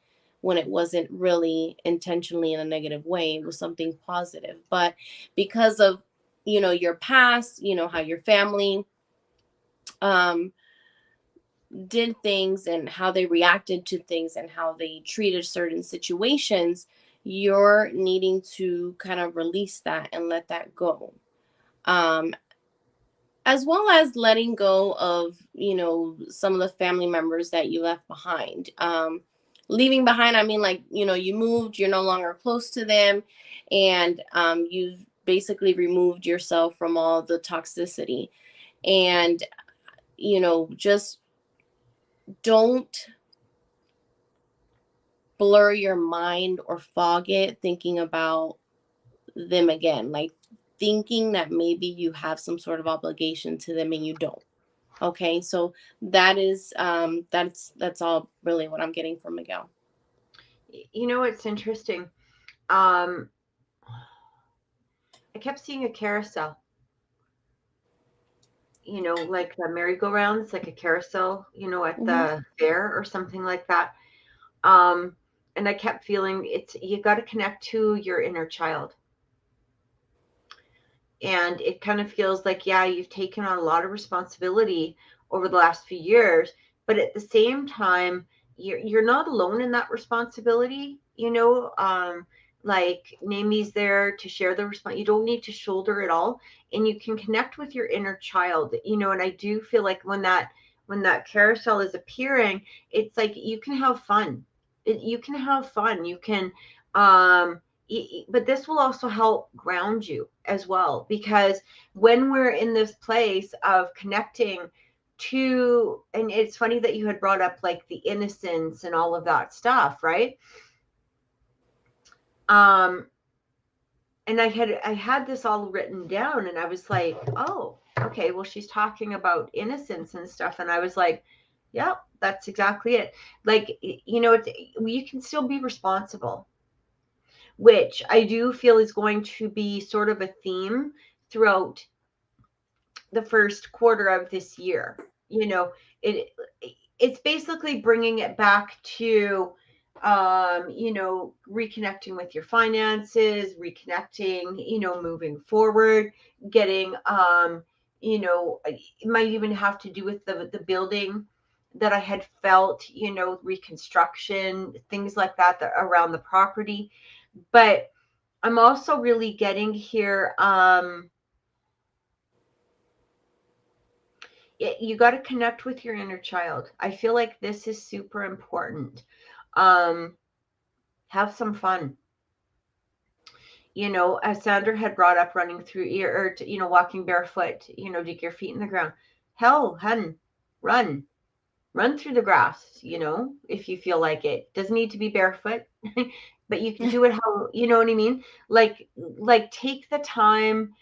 when it wasn't really intentionally in a negative way. It was something positive. But because of, your past, how your family um did things, and how they reacted to things, and how they treated certain situations, you're needing to kind of release that and let that go. Um, as well as letting go of, some of the family members that you left behind. Leaving behind, I mean, like, you moved, you're no longer close to them, and you've basically removed yourself from all the toxicity. And, just don't blur your mind or fog it thinking about them again, like thinking that maybe you have some sort of obligation to them and you don't. Okay, so that's all really what I'm getting from Miguel. It's interesting. I kept seeing a carousel, like the merry-go-rounds, like a carousel, at Hmm. the fair or something like that. Um, and I kept feeling you got to connect to your inner child. And it kind of feels like, yeah, you've taken on a lot of responsibility over the last few years, but at the same time, you're not alone in that responsibility. Like Nami's there to share the response. You don't need to shoulder it all, and you can connect with your inner child. And I do feel like when that carousel is appearing, it's like you can have fun. You can have fun. You can um but this will also help ground you as well, because when we're in this place of connecting to, and it's funny that you had brought up like the innocence and all of that stuff, right? um and I had this all written down, and I was like, oh, okay, well, she's talking about innocence and stuff, and I was like, yep, that's exactly it. Like, it's, you can still be responsible, which I do feel is going to be sort of a theme throughout the first quarter of this year. It it's basically bringing it back to reconnecting with your finances, reconnecting, moving forward, getting it might even have to do with the building that I had felt, reconstruction, things like that around the property. But I'm also really getting here. You got to connect with your inner child. I feel like this is super important. Um, have some fun. As Sandra had brought up, running through or walking barefoot, dig your feet in the ground. Hell, hun, run, run through the grass. If you feel like it, doesn't need to be barefoot, but you can do it how, you know what I mean. Like take the time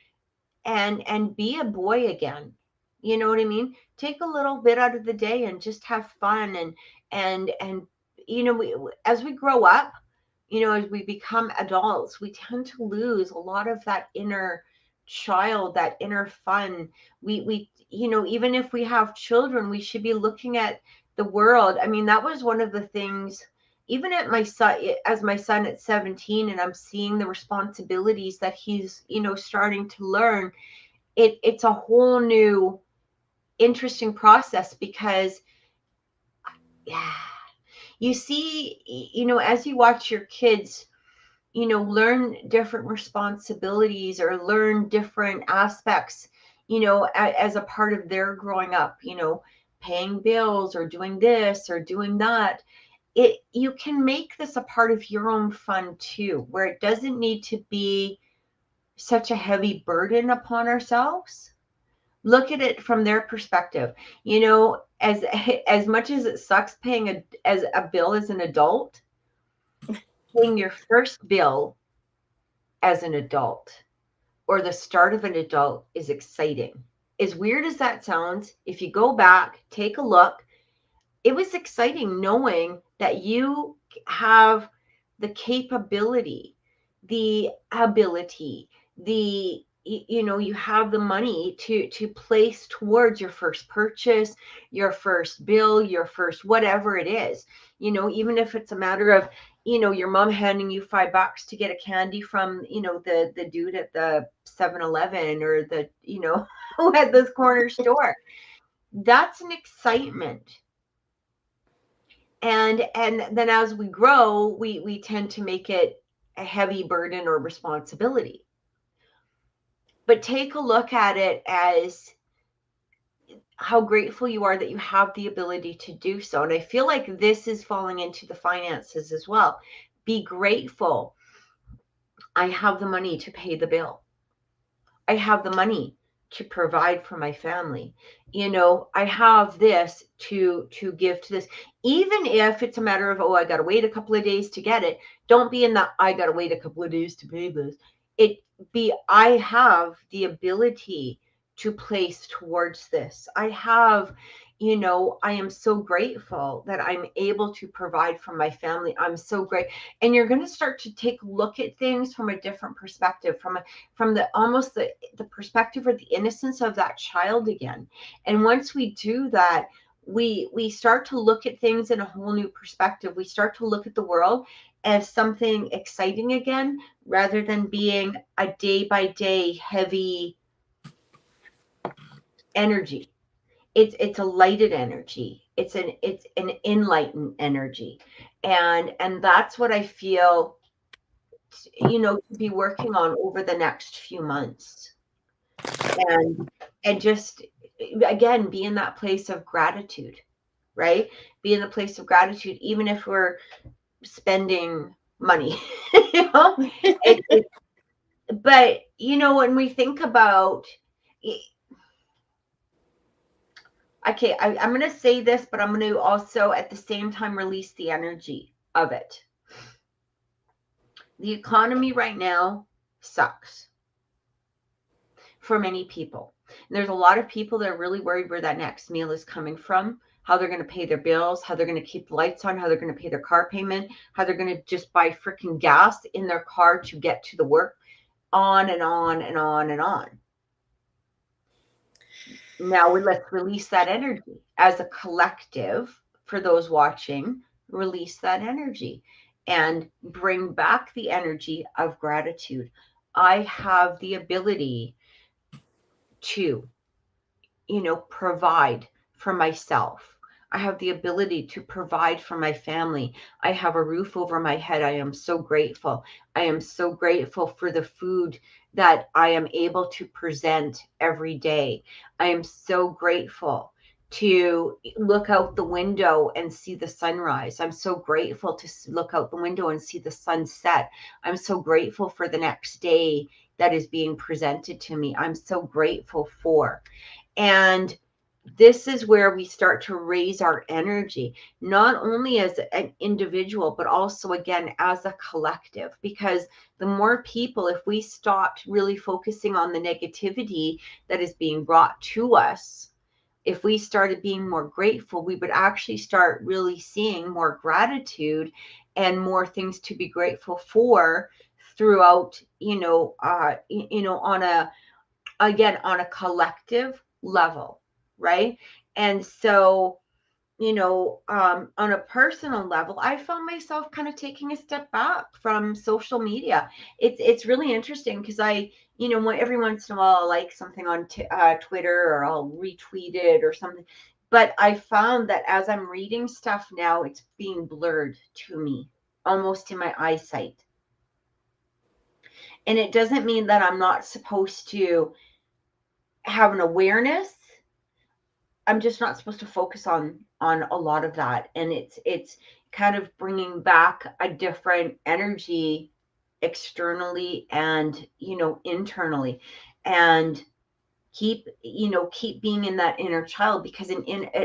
and be a boy again. You know what I mean? Take a little bit out of the day and just have fun, and as we grow up, as we become adults, we tend to lose a lot of that inner child, that inner fun. We even if we have children, we should be looking at the world. I mean, that was one of the things, even at my son, as my son at 17, and I'm seeing the responsibilities that he's, starting to learn. It's a whole new interesting process, because yeah, you see, as you watch your kids, learn different responsibilities or learn different aspects, as a part of their growing up, paying bills or doing this or doing that. You can make this a part of your own fun too, where it doesn't need to be such a heavy burden upon ourselves. Look at it from their perspective. As much as it sucks paying a bill as an adult, paying your first bill as an adult or the start of an adult is exciting. As weird as that sounds, if you go back, take a look, it was exciting knowing that you have the capability, the ability, you have the money to place towards your first purchase, your first bill, your first whatever it is. Even if it's a matter of your mom handing you $5 to get a candy from the dude at the 7-Eleven, or the who had this corner store. That's an excitement. And then as we grow, we tend to make it a heavy burden or responsibility. But take a look at it as how grateful you are that you have the ability to do so. And I feel like this is falling into the finances as well. Be grateful. I have the money to pay the bill. I have the money to provide for my family. I have this to give to this. Even if it's a matter of, oh, I got to wait a couple of days to get it. Don't be in that, I got to wait a couple of days to pay this. I have the ability to place towards this. I am so grateful that I'm able to provide for my family. I'm so great. And you're going to start to take a look at things from a different perspective, from the almost the perspective or the innocence of that child again. And once we do that, we start to look at things in a whole new perspective. We start to look at the world as something exciting again, rather than being a day by day heavy energy. It's a lighted energy. It's an enlightened energy. And that's what I feel to be working on over the next few months. And just again, be in that place of gratitude, right? Be in the place of gratitude, even if we're spending money. But when we think about, okay, I'm going to say this, but I'm going to also at the same time release the energy of it. The economy right now sucks for many people. And there's a lot of people that are really worried where that next meal is coming from, how they're going to pay their bills, how they're going to keep the lights on, how they're going to pay their car payment, how they're going to just buy freaking gas in their car to get to the work, on and on and on and on. Now let's release that energy as a collective. For those watching, release that energy and bring back the energy of gratitude. I have the ability to, provide for myself. I have the ability to provide for my family. I have a roof over my head. I am so grateful. I am so grateful for the food that I am able to present every day. I am so grateful to look out the window and see the sunrise. I'm so grateful to look out the window and see the sunset. I'm so grateful for the next day that is being presented to me. I'm so grateful for. And this is where we start to raise our energy, not only as an individual, but also, again, as a collective. Because the more people, if we stopped really focusing on the negativity that is being brought to us, if we started being more grateful, we would actually start really seeing more gratitude and more things to be grateful for throughout, on a collective level, right? And so, on a personal level, I found myself kind of taking a step back from social media. It's really interesting because every once in a while I'll like something on Twitter, or I'll retweet it or something. But I found that as I'm reading stuff now, it's being blurred to me, almost in my eyesight. And it doesn't mean that I'm not supposed to have an awareness. I'm just not supposed to focus on a lot of that. And it's kind of bringing back a different energy externally and, internally, and keep being in that inner child. Because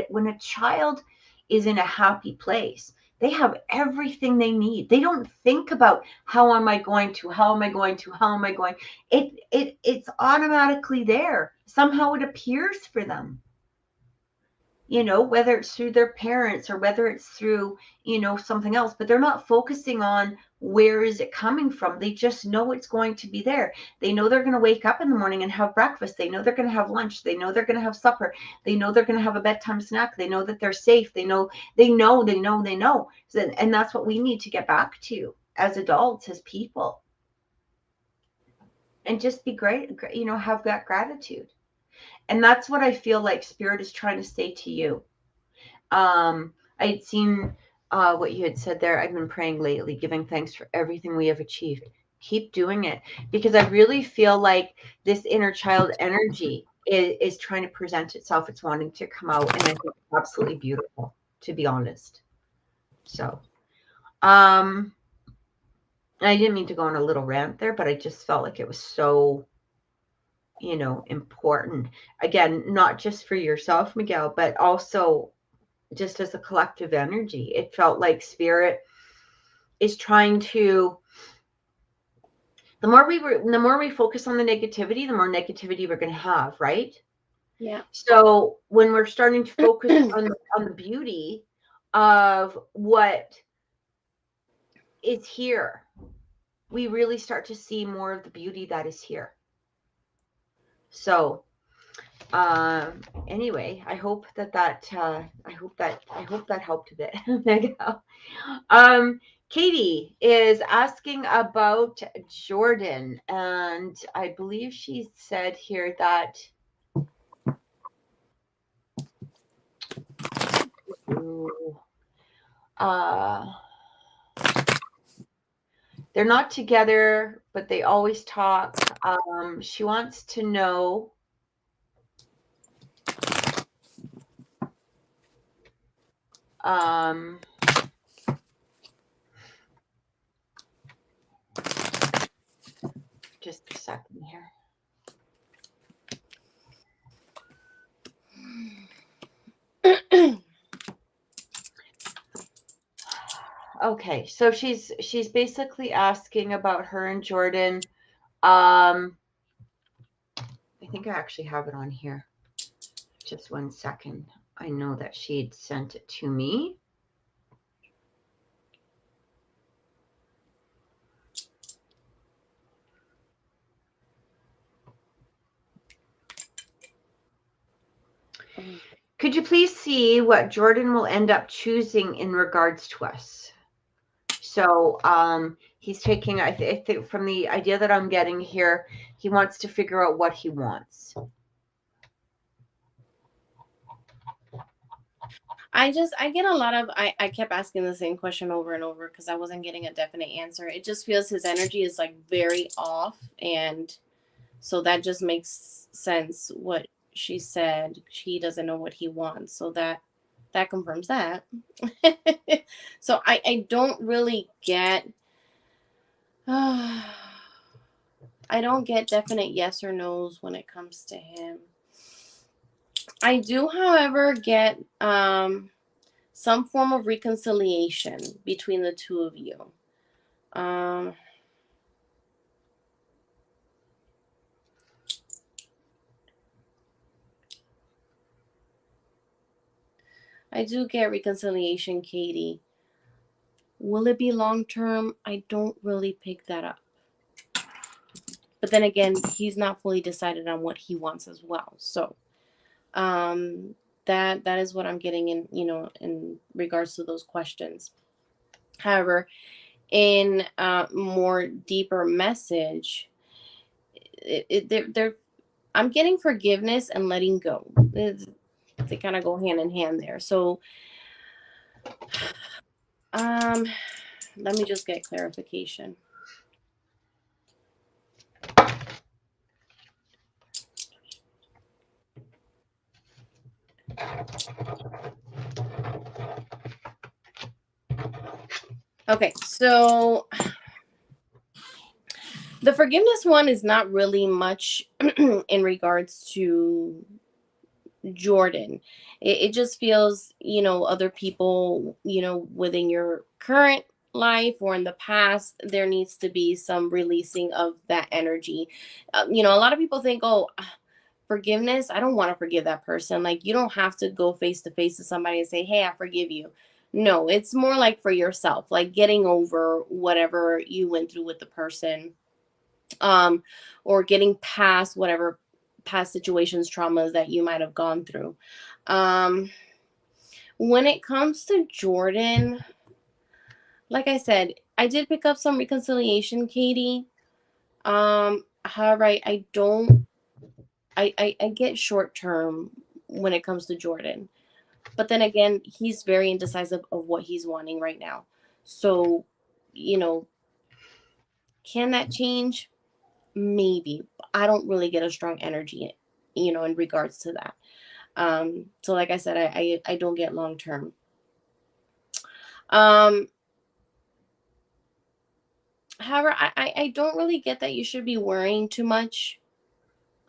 when a child is in a happy place, they have everything they need. They don't think about how am I going to. It's automatically there. Somehow it appears for them. whether it's through their parents or whether it's through, something else, but they're not focusing on where is it coming from. They just know it's going to be there. They know they're going to wake up in the morning and have breakfast. They know they're going to have lunch. They know they're going to have supper. They know they're going to have a bedtime snack. They know that they're safe. They know. And that's what we need to get back to as adults, as people. And just be great, have that gratitude. And that's what I feel like Spirit is trying to say to you. I had seen what you had said there. I've been praying lately, giving thanks for everything we have achieved. Keep doing it, because I really feel like this inner child energy is trying to present itself. It's wanting to come out, and I think it's absolutely beautiful, to be honest. So, I didn't mean to go on a little rant there, but I just felt like it was so, important. Again, not just for yourself, Miguel, but also just as a collective energy. It felt like Spirit is trying to, the more we focus on the negativity, the more negativity we're going to have, right? Yeah. So when we're starting to focus on the beauty of what is here, we really start to see more of the beauty that is here. So anyway, I hope that helped a bit. Katie is asking about Jordan, and I believe she said here that they're not together, but they always talk. She wants to know just a second here. Okay, so she's basically asking about her and Jordan. I think I actually have it on here. Just one second. I know that she'd sent it to me. Could you please see what Jordan will end up choosing in regards to us? So he's taking, I think from the idea that I'm getting here, he wants to figure out what he wants. I get a lot of, I kept asking the same question over and over because I wasn't getting a definite answer. It just feels his energy is like very off. And so that just makes sense what she said. He doesn't know what he wants. So that confirms that. So I don't really get, I don't get definite yes or no's when it comes to him. I do, however, get some form of reconciliation between the two of you. I do get reconciliation, Katie. Will it be long term? I don't really pick that up. But then again, he's not fully decided on what he wants as well. So that is what I'm getting in, in regards to those questions. However, in more deeper message, I'm getting forgiveness and letting go. They kind of go hand in hand there. So let me just get clarification. Okay, so the forgiveness one is not really much in regards to Jordan. It just feels, other people, within your current life or in the past, there needs to be some releasing of that energy. A lot of people think, oh, forgiveness, I don't want to forgive that person. Like, you don't have to go face to face to somebody and say, hey, I forgive you. No, it's more like for yourself, like getting over whatever you went through with the person, or getting past whatever past situations, traumas that you might have gone through. Um, when it comes to Jordan, like I said, I did pick up some reconciliation, Katie. However, I don't, I get short term when it comes to Jordan. But then again, he's very indecisive of what he's wanting right now. So, you know, can that change? Maybe. I don't really get a strong energy, in regards to that. So like I said, I don't get long term. Um, However, I don't really get that you should be worrying too much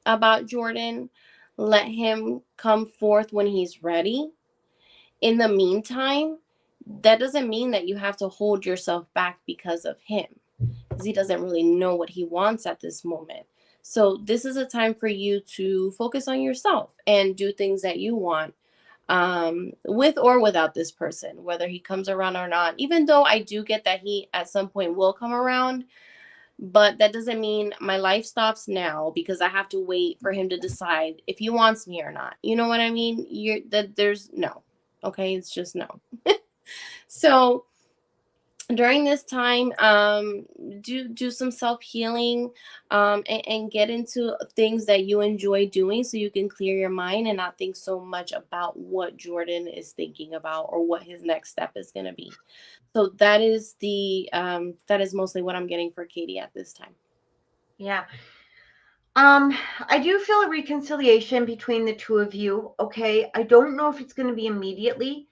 about Jordan. Let him come forth when he's ready. In the meantime, that doesn't mean that you have to hold yourself back because of him, because he doesn't really know what he wants at this moment. So this is a time for you to focus on yourself and do things that you want, with or without this person, whether he comes around or not. Even though I do get that he at some point will come around, but that doesn't mean my life stops now because I have to wait for him to decide if he wants me or not. You know what I mean? There's no. Okay, it's just no. So during this time, do some self-healing, and get into things that you enjoy doing so you can clear your mind and not think so much about what Jordan is thinking about or what his next step is going to be. So that is mostly what I'm getting for Katie at this time. Yeah. I do feel a reconciliation between the two of you. Okay. I don't know if it's going to be immediately.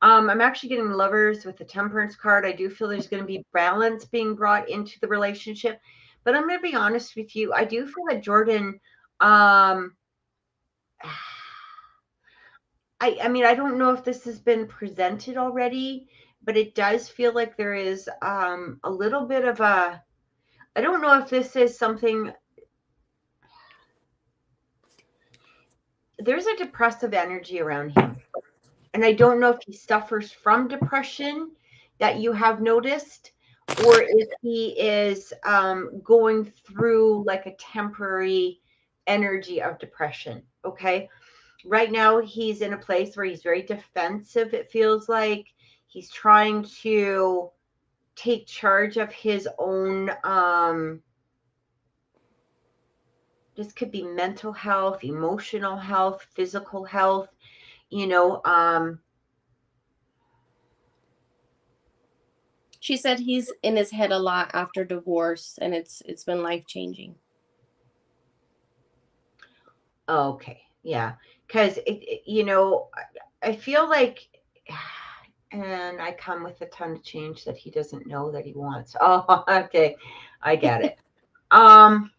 I'm actually getting lovers with the temperance card. I do feel there's going to be balance being brought into the relationship. But I'm going to be honest with you. I do feel that Jordan, um, I mean, I don't know if this has been presented already, but it does feel like there is a little bit of a, I don't know if this is something, there's a depressive energy around him. And I don't know if he suffers from depression that you have noticed, or if he is going through like a temporary energy of depression. Okay. Right now, he's in a place where he's very defensive, it feels like. He's trying to take charge of his own, this could be mental health, emotional health, physical health, you know, She said he's in his head a lot after divorce, and it's been life changing. okay, yeah, because I feel like, and I come with a ton of change that he doesn't know that he wants. Oh, okay, I get it. Um,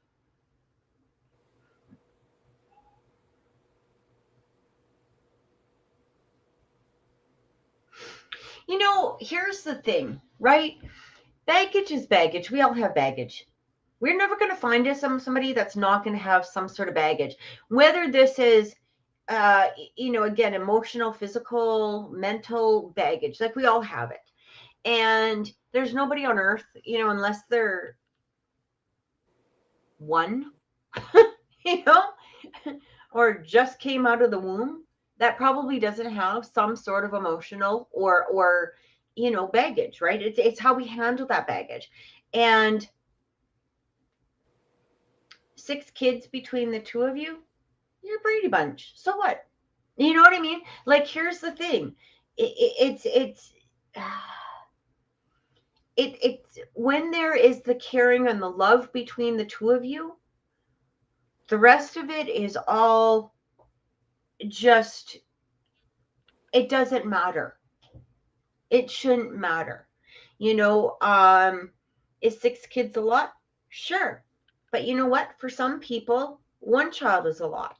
here's the thing, right? Baggage is baggage. We all have baggage. We're never going to find somebody that's not going to have some sort of baggage, whether this is again, emotional, physical, mental baggage. Like, we all have it. And there's nobody on earth, unless they're one, you know, or just came out of the womb, that probably doesn't have some sort of emotional or baggage, right? It's how we handle that baggage. And 6 kids between the two of you, you're a Brady Bunch. So what? You know what I mean? Like, here's the thing. It's it's when there is the caring and the love between the two of you, the rest of it is all just, it doesn't matter. It shouldn't matter. Is 6 kids a lot? Sure. But you know what? For some people, one child is a lot.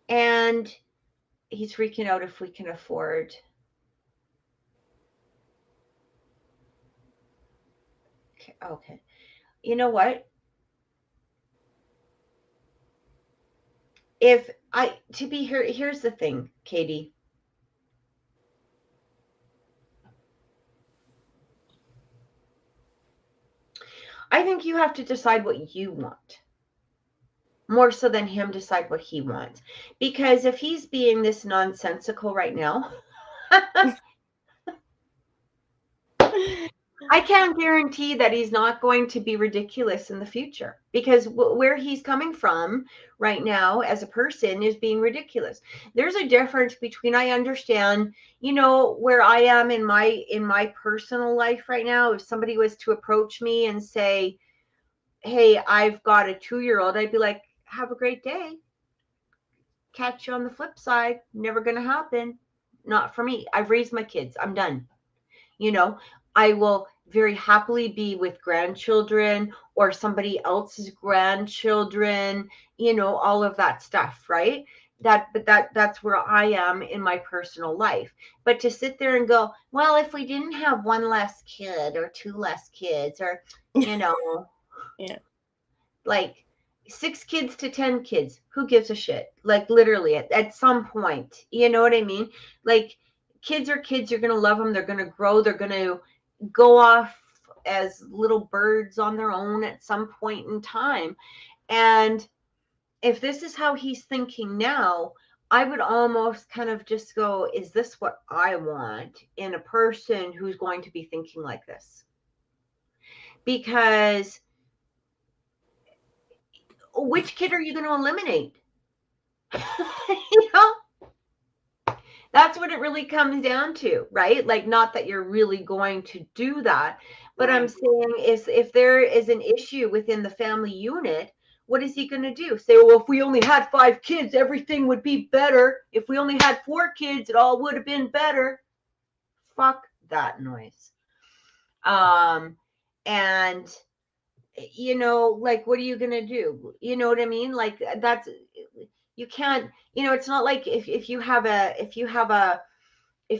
And he's freaking out if we can afford. Okay. You know what? If I, to be here, here's the thing, Katie. I think you have to decide what you want more so than him decide what he wants. Because if he's being this nonsensical right now, I can't guarantee that he's not going to be ridiculous in the future, because where he's coming from right now as a person is being ridiculous. There's a difference between, I understand, where I am in my personal life right now. If somebody was to approach me and say, hey, I've got a 2-year-old, I'd be like, have a great day. Catch you on the flip side. Never going to happen. Not for me. I've raised my kids. I'm done. I will very happily be with grandchildren or somebody else's grandchildren, all of that stuff, right? That's where I am in my personal life. But to sit there and go, well, if we didn't have one less kid or two less kids, or Yeah. like 6 kids to 10 kids, who gives a shit? Like literally at some point, you know what I mean? Like, kids are kids. You're going to love them. They're going to grow. They're going to go off as little birds on their own at some point in time. And if this is how he's thinking now, I would almost kind of just go, is this what I want in a person who's going to be thinking like this? Because which kid are you going to eliminate? That's what it really comes down to, right? Like, not that you're really going to do that, but I'm saying is, if there is an issue within the family unit, what is he going to do? Say, well, if we only had 5 kids, everything would be better. If we only had 4 kids, it all would have been better. Fuck that noise. And like, what are you going to do? You know what I mean? Like, that's, you can't, it's not like if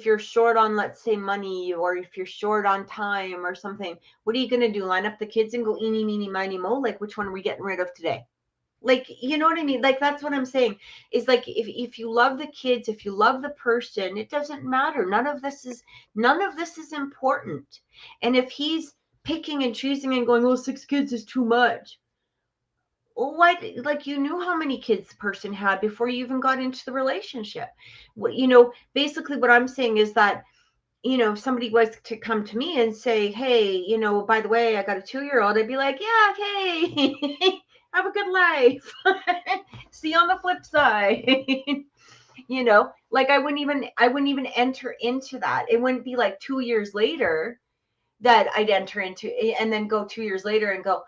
you're short on, let's say, money, or if you're short on time or something, what are you going to do? Line up the kids and go eeny, meeny, miny, mo? Like, which one are we getting rid of today? Like, you know what I mean? Like, that's what I'm saying, is like, if you love the kids, if you love the person, it doesn't matter. None of this is important. And if he's picking and choosing and going, oh, 6 kids is too much. What, like, you knew how many kids the person had before you even got into the relationship. Basically what I'm saying is that, if somebody was to come to me and say, hey, by the way, I got a 2-year-old, I'd be like, yeah, okay. Have a good life. See you on the flip side. Like, I wouldn't even enter into that. It wouldn't be like 2 years later that I'd enter into, and then go 2 years later and go,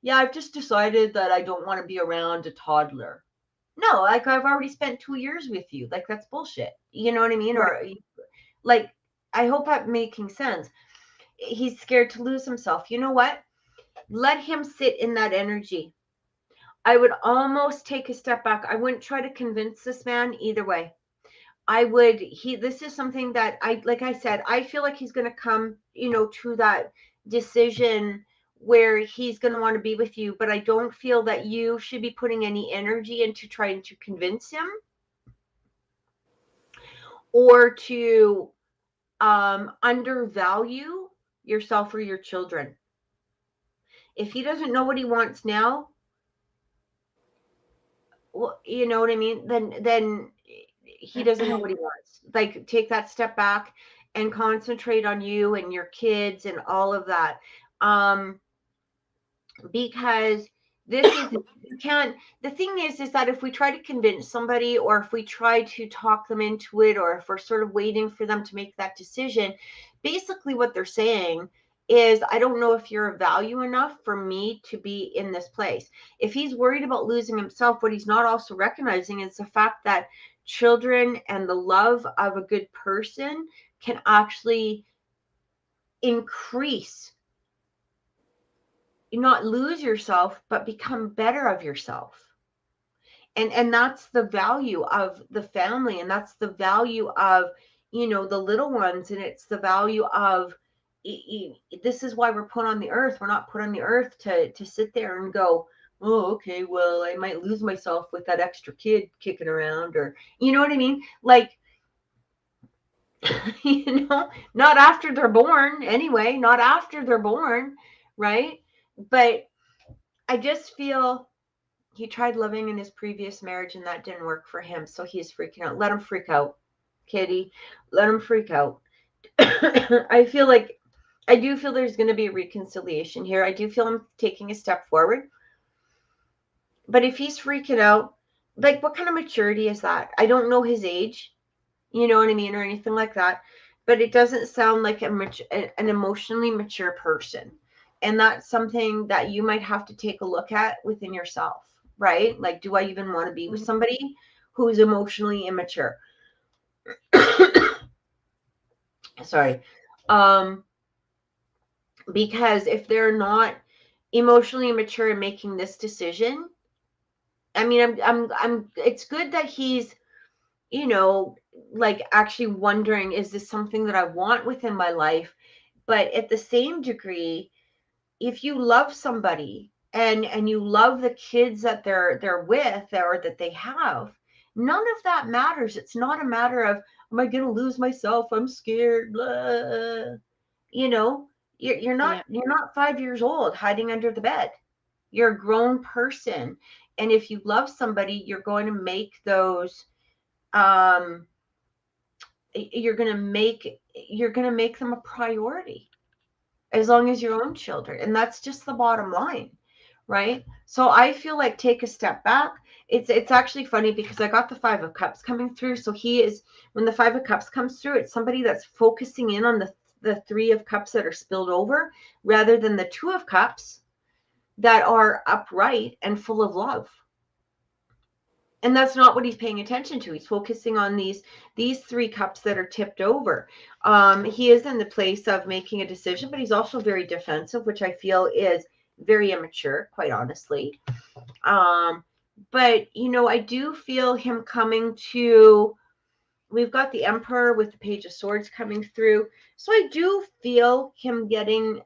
yeah, I've just decided that I don't want to be around a toddler. No, like, I've already spent 2 years with you. Like, that's bullshit. You know what I mean? Right. Or, like, I hope I'm making sense. He's scared to lose himself. You know what? Let him sit in that energy. I would almost take a step back. I wouldn't try to convince this man either way. This is something that like I said, I feel like he's going to come, to that decision where he's going to want to be with you, but I don't feel that you should be putting any energy into trying to convince him or to undervalue yourself or your children. If he doesn't know what he wants now, well, you know what I mean? Then he doesn't know what he wants. Like, take that step back and concentrate on you and your kids and all of that. Because this is, you can't, the thing is that if we try to convince somebody, or if we try to talk them into it, or if we're sort of waiting for them to make that decision, basically what they're saying is, I don't know if you're of value enough for me to be in this place. If he's worried about losing himself, what he's not also recognizing is the fact that children and the love of a good person can actually increase, not lose yourself, but become better of yourself. And that's the value of the family, and that's the value of, the little ones, and it's the value of, this is why we're put on the earth. We're not put on the earth to sit there and go, oh, okay, well, I might lose myself with that extra kid kicking around, or you know what I mean? Like, not after they're born anyway, not after they're born, right? But I just feel he tried loving in his previous marriage and that didn't work for him. So he's freaking out. Let him freak out, Kitty. Let him freak out. I do feel there's going to be a reconciliation here. I do feel him taking a step forward. But if he's freaking out, like, what kind of maturity is that? I don't know his age, you know what I mean, or anything like that. But it doesn't sound like an emotionally mature person. And that's something that you might have to take a look at within yourself, right? Like, do I even want to be with somebody who's emotionally immature? Sorry. Because if they're not emotionally mature in making this decision, I mean, it's good that he's, like, actually wondering, is this something that I want within my life? But at the same degree, if you love somebody and you love the kids that they're with or that they have, none of that matters. It's not a matter of, am I going to lose myself? I'm scared. Blah. You know, you're not Yeah. you're not 5 years old hiding under the bed. You're a grown person, and if you love somebody, you're going to make those. Um, you're going to make them a priority as long as your own children, and that's just the bottom line, right? So I feel like, take a step back. It's actually funny because I got the 5 of Cups coming through. So he is, when the 5 of Cups comes through, it's somebody that's focusing in on the 3 of Cups that are spilled over, rather than the 2 of Cups that are upright and full of love. And that's not what he's paying attention to. He's focusing on these 3 cups that are tipped over. He is in the place of making a decision, but he's also very defensive, which I feel is very immature, quite honestly. But I do feel him coming to. We've got the Emperor with the Page of Swords coming through, so I do feel him getting,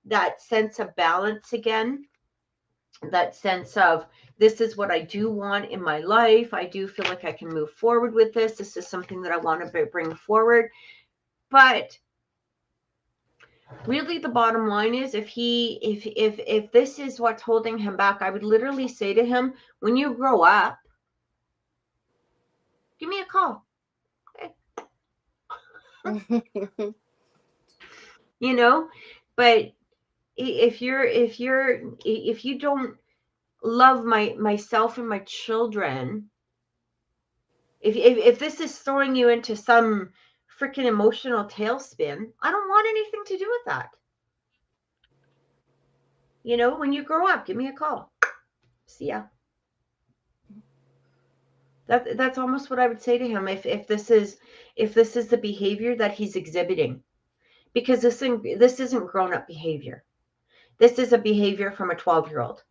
that sense of balance again. That sense of, this is what I do want in my life. I do feel like I can move forward with this. This is something that I want to bring forward. But really, the bottom line is, if this is what's holding him back, I would literally say to him, when you grow up, give me a call. Okay. But if you don't love myself and my children, if this is throwing you into some freaking emotional tailspin, I don't want anything to do with that. When you grow up, give me a call. See ya. That's almost what I would say to him if this is the behavior that he's exhibiting, because this isn't grown up behavior. This is a behavior from a 12-year-old.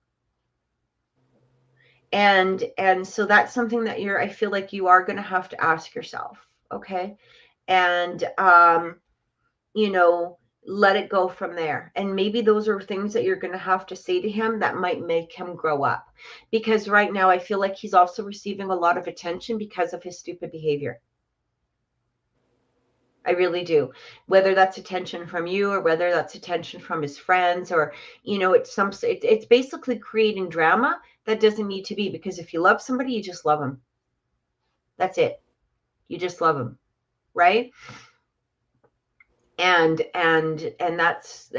And so that's something that I feel like you are going to have to ask yourself, okay? And let it go from there. And maybe those are things that you're going to have to say to him that might make him grow up, because right now I feel like he's also receiving a lot of attention because of his stupid behavior. I really do. Whether that's attention from you or whether that's attention from his friends, or it's basically creating drama that doesn't need to be, because if you love somebody, you just love them. That's it. You just love them, right? And that's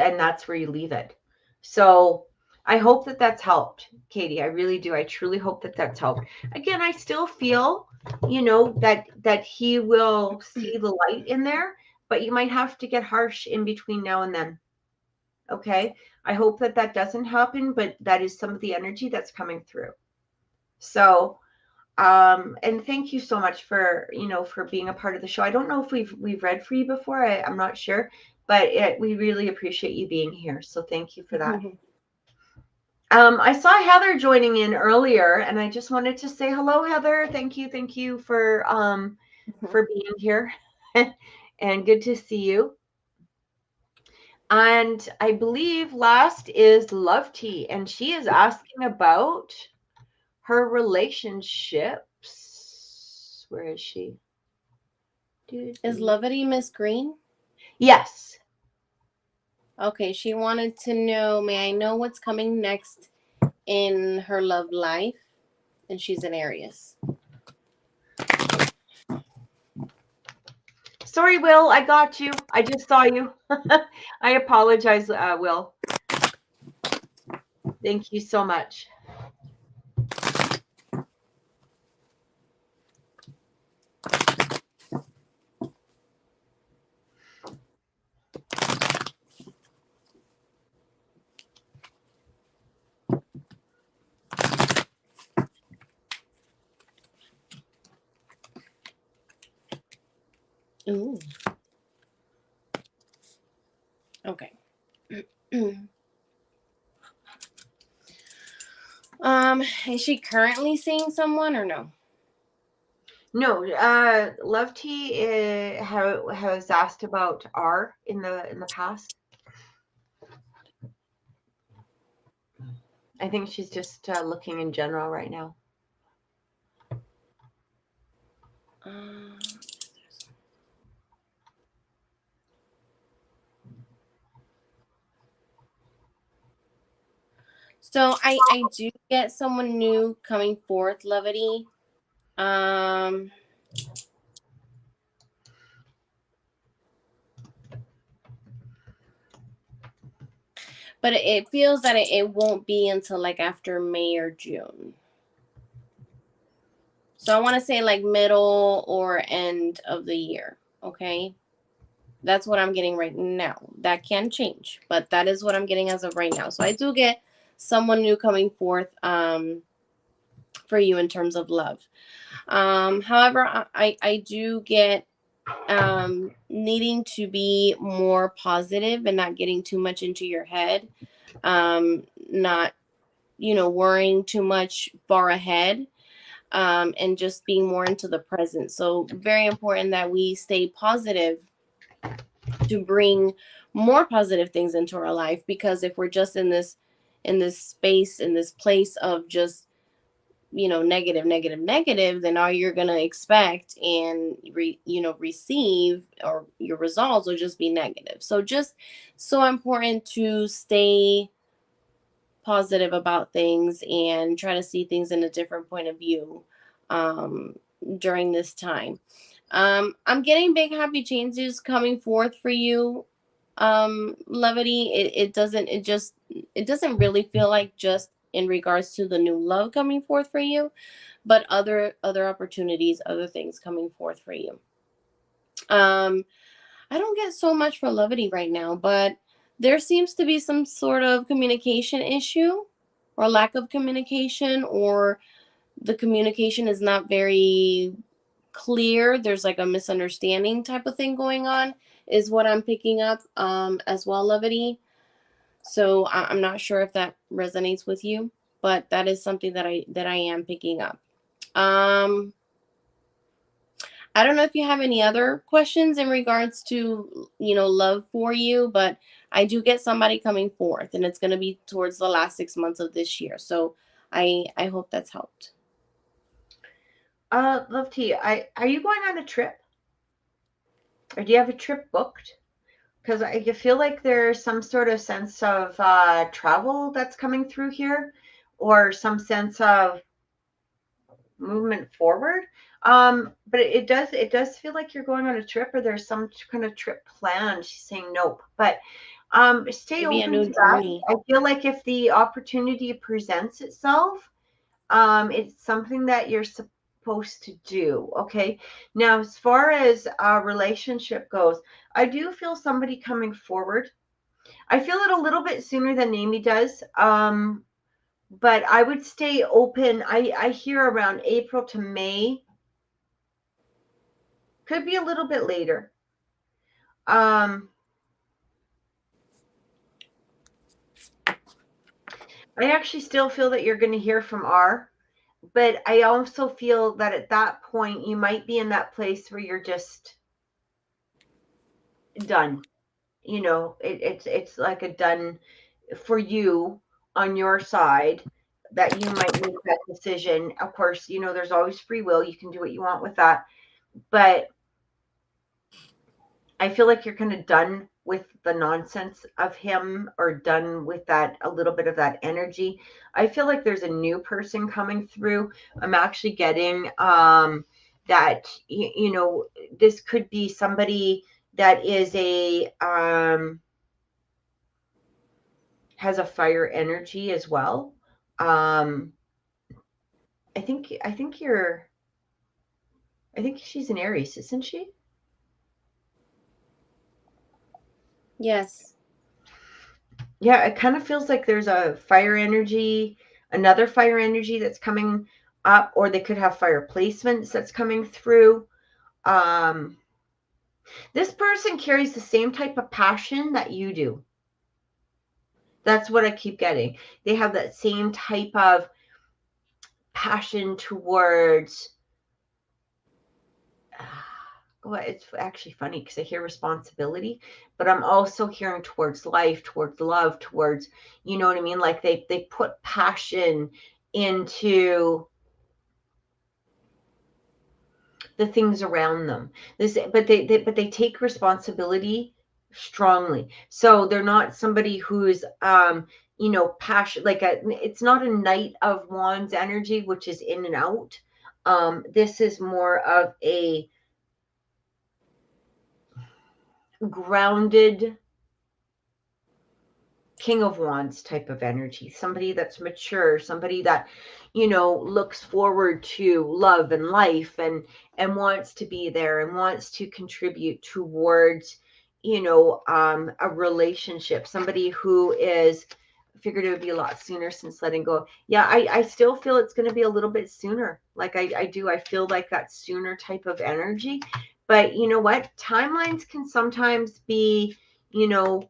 where you leave it. So I hope that that's helped, Katie. I really do. I truly hope that that's helped. Again, I still feel, that he will see the light in there, but you might have to get harsh in between now and then. Okay. I hope that doesn't happen, but that is some of the energy that's coming through. So, and thank you so much for being a part of the show. I don't know if we've read for you before. I'm not sure, but we really appreciate you being here. So thank you for that. I saw Heather joining in earlier, and I just wanted to say hello, Heather. Thank you for being here, and good to see you. And I believe last is Love Tea, and she is asking about her relationships. Where is she? Is Lovity Miss Green? Yes. Okay, she wanted to know, may I know what's coming next in her love life? And she's an Aries. Sorry, Will, I got you. I just saw you. I apologize, Will. Thank you so much. Ooh. Okay. Is she currently seeing someone or no? No, Love Tea has asked about R in the past. I think she's just looking in general right now. So I do get someone new coming forth, Levity. But it feels that it won't be until like after May or June. So I want to say like middle or end of the year. Okay. That's what I'm getting right now. That can change, but that is what I'm getting as of right now. So I do get someone new coming forth for you in terms of love. However, I do get needing to be more positive and not getting too much into your head. Not, worrying too much far ahead. And just being more into the present. So very important that we stay positive to bring more positive things into our life, because if we're just in this space, in this place of just negative, then all you're going to expect and receive, or your results will just be negative. So just so important to stay positive about things and try to see things in a different point of view during this time. I'm getting big happy changes coming forth for you, Levity. It doesn't really feel like just in regards to the new love coming forth for you, but other opportunities, other things coming forth for you. I don't get so much for Levity right now, but there seems to be some sort of communication issue or lack of communication, or the communication is not very clear. There's like a misunderstanding type of thing going on, is what I'm picking up as well, Levity. So I'm not sure if that resonates with you, but that is something that I am picking up. I don't know if you have any other questions in regards to, love for you, but I do get somebody coming forth, and it's going to be towards the last 6 months of this year. So I hope that's helped. Love Tea, are you going on a trip? Or do you have a trip booked? Because I feel like there's some sort of sense of travel that's coming through here, or some sense of movement forward. But it does feel like you're going on a trip, or there's some kind of trip planned. She's saying nope, but stay Maybe a open new to that. journey. I feel like if the opportunity presents itself, it's something that you're supposed to do. Okay. Now, as far as a relationship goes, I do feel somebody coming forward. I feel it a little bit sooner than Amy does. But I would stay open. I hear around April to May. Could be a little bit later. I actually still feel that you're going to hear from R, but I also feel that at that point you might be in that place where you're just done. you know, it's like a done for you on your side, that you might make that decision. Of course, you know, there's always free will. You can do what you want with that. But I feel like you're kind of done with the nonsense of him, or done with that, a little bit of that energy. I feel like there's a new person coming through. I'm actually getting that, you know, this could be somebody that is a has a fire energy as well. I think she's an Aries, isn't she? Yes. Yeah, it kind of feels like there's a fire energy, another fire energy that's coming up, or they could have fire placements that's coming through. This person carries the same type of passion that you do. That's what I keep getting. They have that same type of passion towards, well, it's actually funny because I hear responsibility, but I'm also hearing towards life, towards love, towards, you know what I mean? Like they put passion into the things around them. But they take responsibility strongly. So they're not somebody who's you know, passion, like it's not a Knight of Wands energy, which is in and out. This is more of a grounded King of Wands type of energy, somebody that's mature, somebody that, you know, looks forward to love and life, and wants to be there and wants to contribute towards, you know, a relationship. Somebody who is, figured it would be a lot sooner since letting go. Yeah, I still feel it's going to be a little bit sooner. Like I do. I feel like that sooner type of energy. But you know what? Timelines can sometimes be, you know,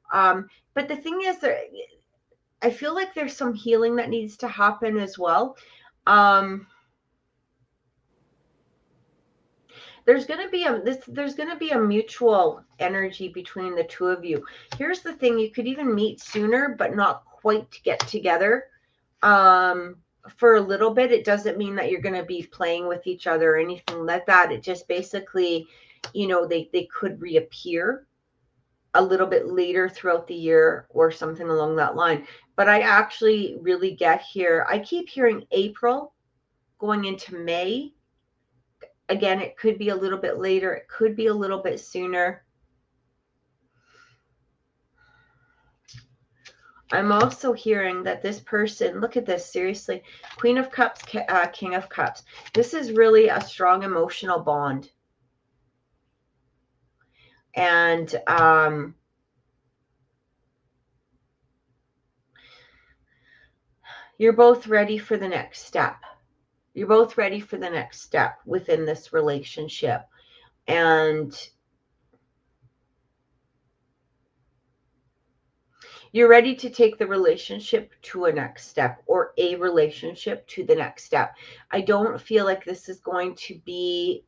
but the thing is, I feel like there's some healing that needs to happen as well. There's going to be a mutual energy between the two of you. Here's the thing: you could even meet sooner, but not quite get together. For a little bit. It doesn't mean that you're going to be playing with each other or anything like that. It just basically, you know, they could reappear a little bit later throughout the year or something along that line. But I actually really get here, I keep hearing April going into May. Again, it could be a little bit later, it could be a little bit sooner. I'm also hearing that this person, look at this, seriously, Queen of Cups, King of Cups. This is really a strong emotional bond. And you're both ready for the next step. You're both ready for the next step within this relationship. And you're ready to take the relationship to a next step, or a relationship to the next step. I don't feel like this is going to be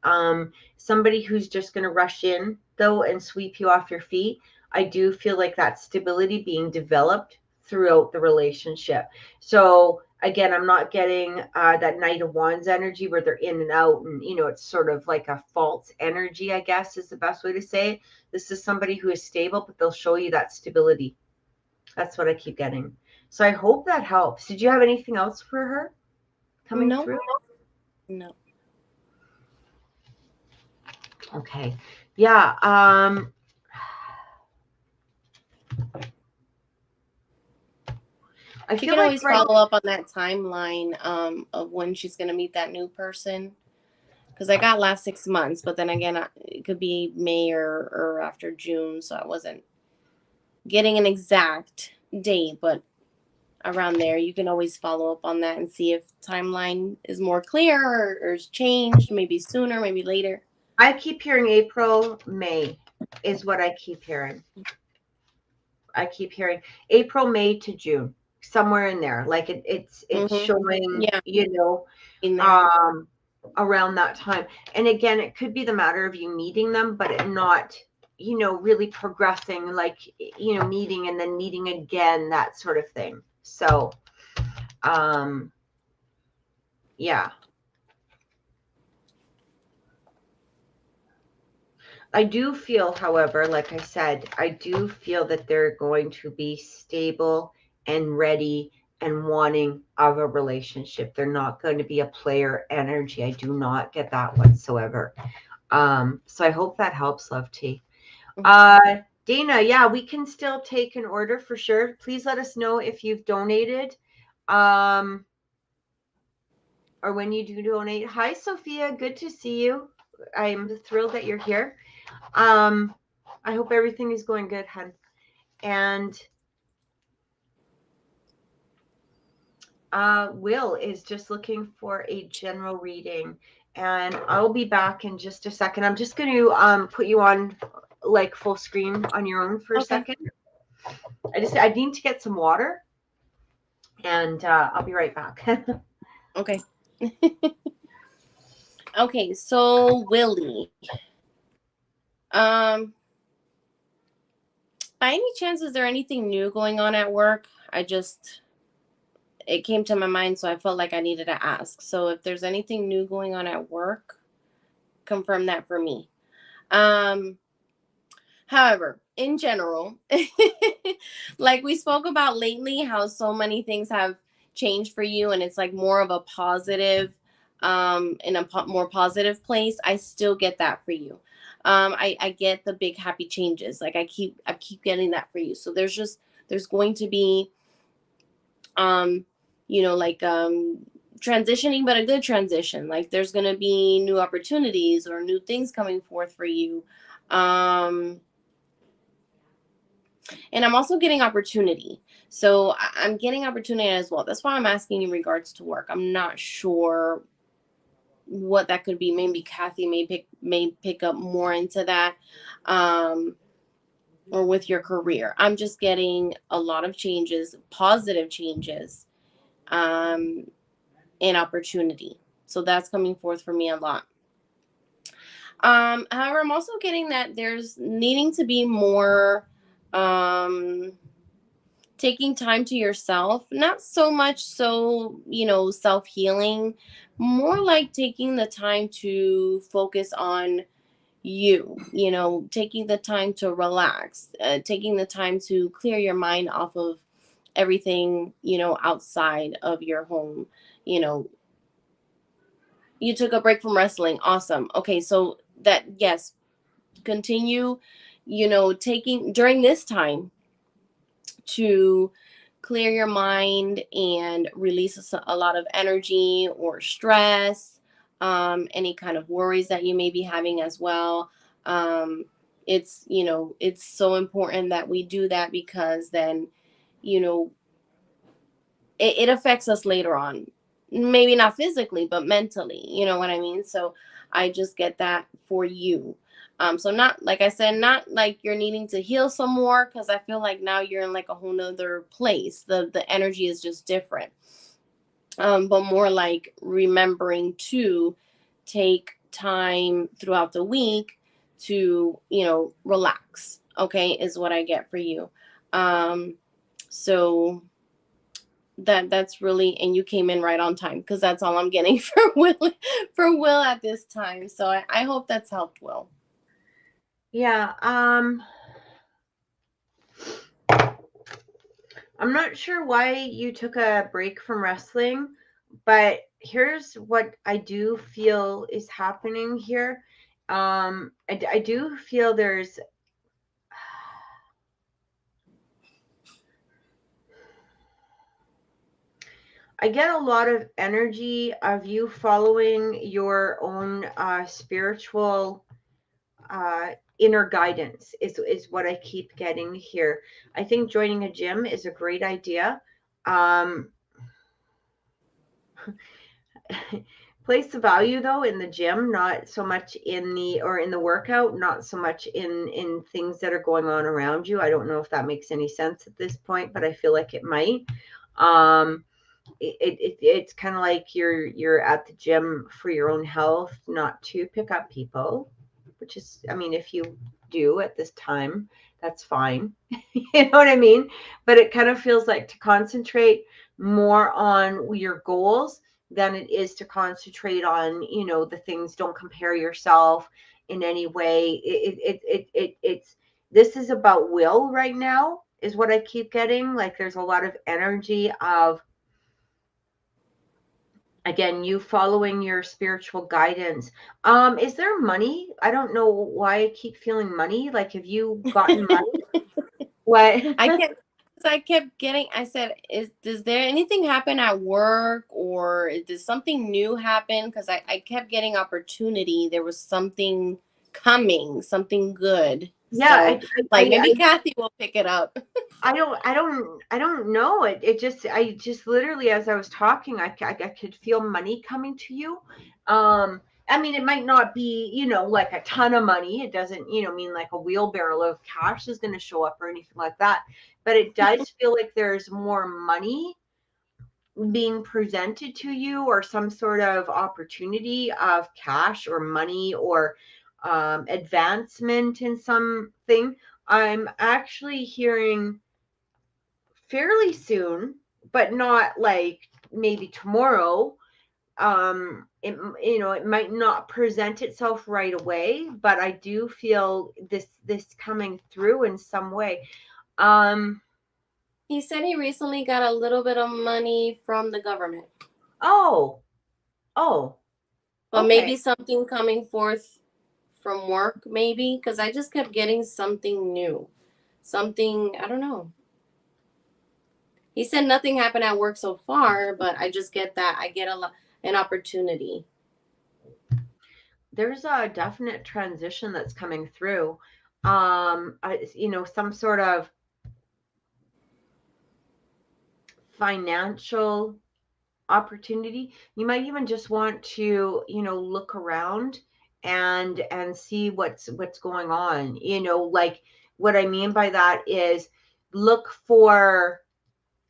somebody who's just going to rush in, though, and sweep you off your feet. I do feel like that stability being developed throughout the relationship. So again, I'm not getting that Knight of Wands energy where they're in and out, and you know, it's sort of like a false energy, I guess is the best way to say it. This is somebody who is stable, but they'll show you that stability. That's what I keep getting. So I hope that helps. Did you have anything else for her coming through? No. Okay. Yeah. She can always follow up on that timeline of when she's going to meet that new person. Because I got last 6 months, but then again, it could be May or after June. So I wasn't getting an exact date, but around there, you can always follow up on that and see if timeline is more clear or is changed, maybe sooner, maybe later. I keep hearing April, May is what I keep hearing. I keep hearing April, May to June, somewhere in there. Like it's showing, yeah, you know, in there. around that time. And again, it could be the matter of you meeting them, but not, you know, really progressing, like, you know, meeting and then meeting again, that sort of thing. So, yeah. I do feel, however, like I said, I do feel that they're going to be stable and ready and wanting of a relationship. They're not going to be a player energy. I do not get that whatsoever. So I hope that helps, Love T. Dana, yeah, we can still take an order for sure. Please let us know if you've donated. Or when you do donate. Hi, Sophia. Good to see you. I'm thrilled that you're here. I hope everything is going good, hun. And Will is just looking for a general reading, and I'll be back in just a second. I'm just going to put you on like full screen on your own for a second. I need to get some water, and I'll be right back. Okay. Okay, so Willie. By any chance, is there anything new going on at work? It came to my mind, so I felt like I needed to ask. So if there's anything new going on at work, confirm that for me. However, in general, like we spoke about lately, how so many things have changed for you, and it's like more of a positive, in a more positive place. I still get that for you. I get the big happy changes. Like I keep getting that for you. So there's going to be, you know, like transitioning, but a good transition. Like there's going to be new opportunities or new things coming forth for you. And I'm also getting opportunity. So I'm getting opportunity as well. That's why I'm asking in regards to work. I'm not sure what that could be. Maybe Kathy may pick up more into that, or with your career. I'm just getting a lot of changes, positive changes, and opportunity. So that's coming forth for me a lot. However, I'm also getting that there's needing to be more taking time to yourself, not so much so, you know, self-healing, more like taking the time to focus on you know, taking the time to relax, taking the time to clear your mind off of everything, you know, outside of your home. You know, you took a break from wrestling. Awesome. Okay, so that, yes, continue, you know, taking during this time to clear your mind and release a lot of energy or stress, any kind of worries that you may be having as well. It's, you know, it's so important that we do that, because then, you know, it affects us later on. Maybe not physically, but mentally, you know what I mean? So I just get that for you. So not, like I said, not like you're needing to heal some more, because I feel like now you're in like a whole nother place. The energy is just different. But more like remembering to take time throughout the week to, you know, relax. Okay, is what I get for you. So that's really, and you came in right on time, because that's all I'm getting for Will at this time. So I hope that's helped, Will. Yeah, I'm not sure why you took a break from wrestling, but here's what I do feel is happening here. I do feel I get a lot of energy of you following your own spiritual inner guidance is what I keep getting here. I think joining a gym is a great idea. Place the value though in the gym, not so much in the workout, not so much in things that are going on around you. I don't know if that makes any sense at this point, but I feel like it might. It's kind of like you're at the gym for your own health, not to pick up people, which is, I mean, if you do at this time, that's fine. You know what I mean? But it kind of feels like to concentrate more on your goals than it is to concentrate on, you know, the things. Don't compare yourself in any way. It's this is about will right now, is what I keep getting. Like there's a lot of energy of, again, you following your spiritual guidance. Is there money? I don't know why I keep feeling money. Like, have you gotten money? What? I kept getting, I said, does there anything happen at work, or does something new happen? Because I kept getting opportunity. There was something coming, something good. Yeah, So like maybe Kathy will pick it up. I don't know. I just literally, as I was talking, I could feel money coming to you. I mean, it might not be, you know, like a ton of money. It doesn't, you know, mean like a wheelbarrow of cash is going to show up or anything like that. But it does feel like there's more money being presented to you, or some sort of opportunity of cash or money, or advancement in something. I'm actually hearing fairly soon, but not like maybe tomorrow. It, you know, it might not present itself right away, but I do feel this coming through in some way. He said he recently got a little bit of money from the government. Oh, But okay. maybe something coming forth from work, maybe, because I just kept getting something new. Something, I don't know. He said nothing happened at work so far, but I just get that. I get an opportunity. There's a definite transition that's coming through. You know, some sort of financial opportunity. You might even just want to, you know, look around and see what's going on. You know, like what I mean by that is look for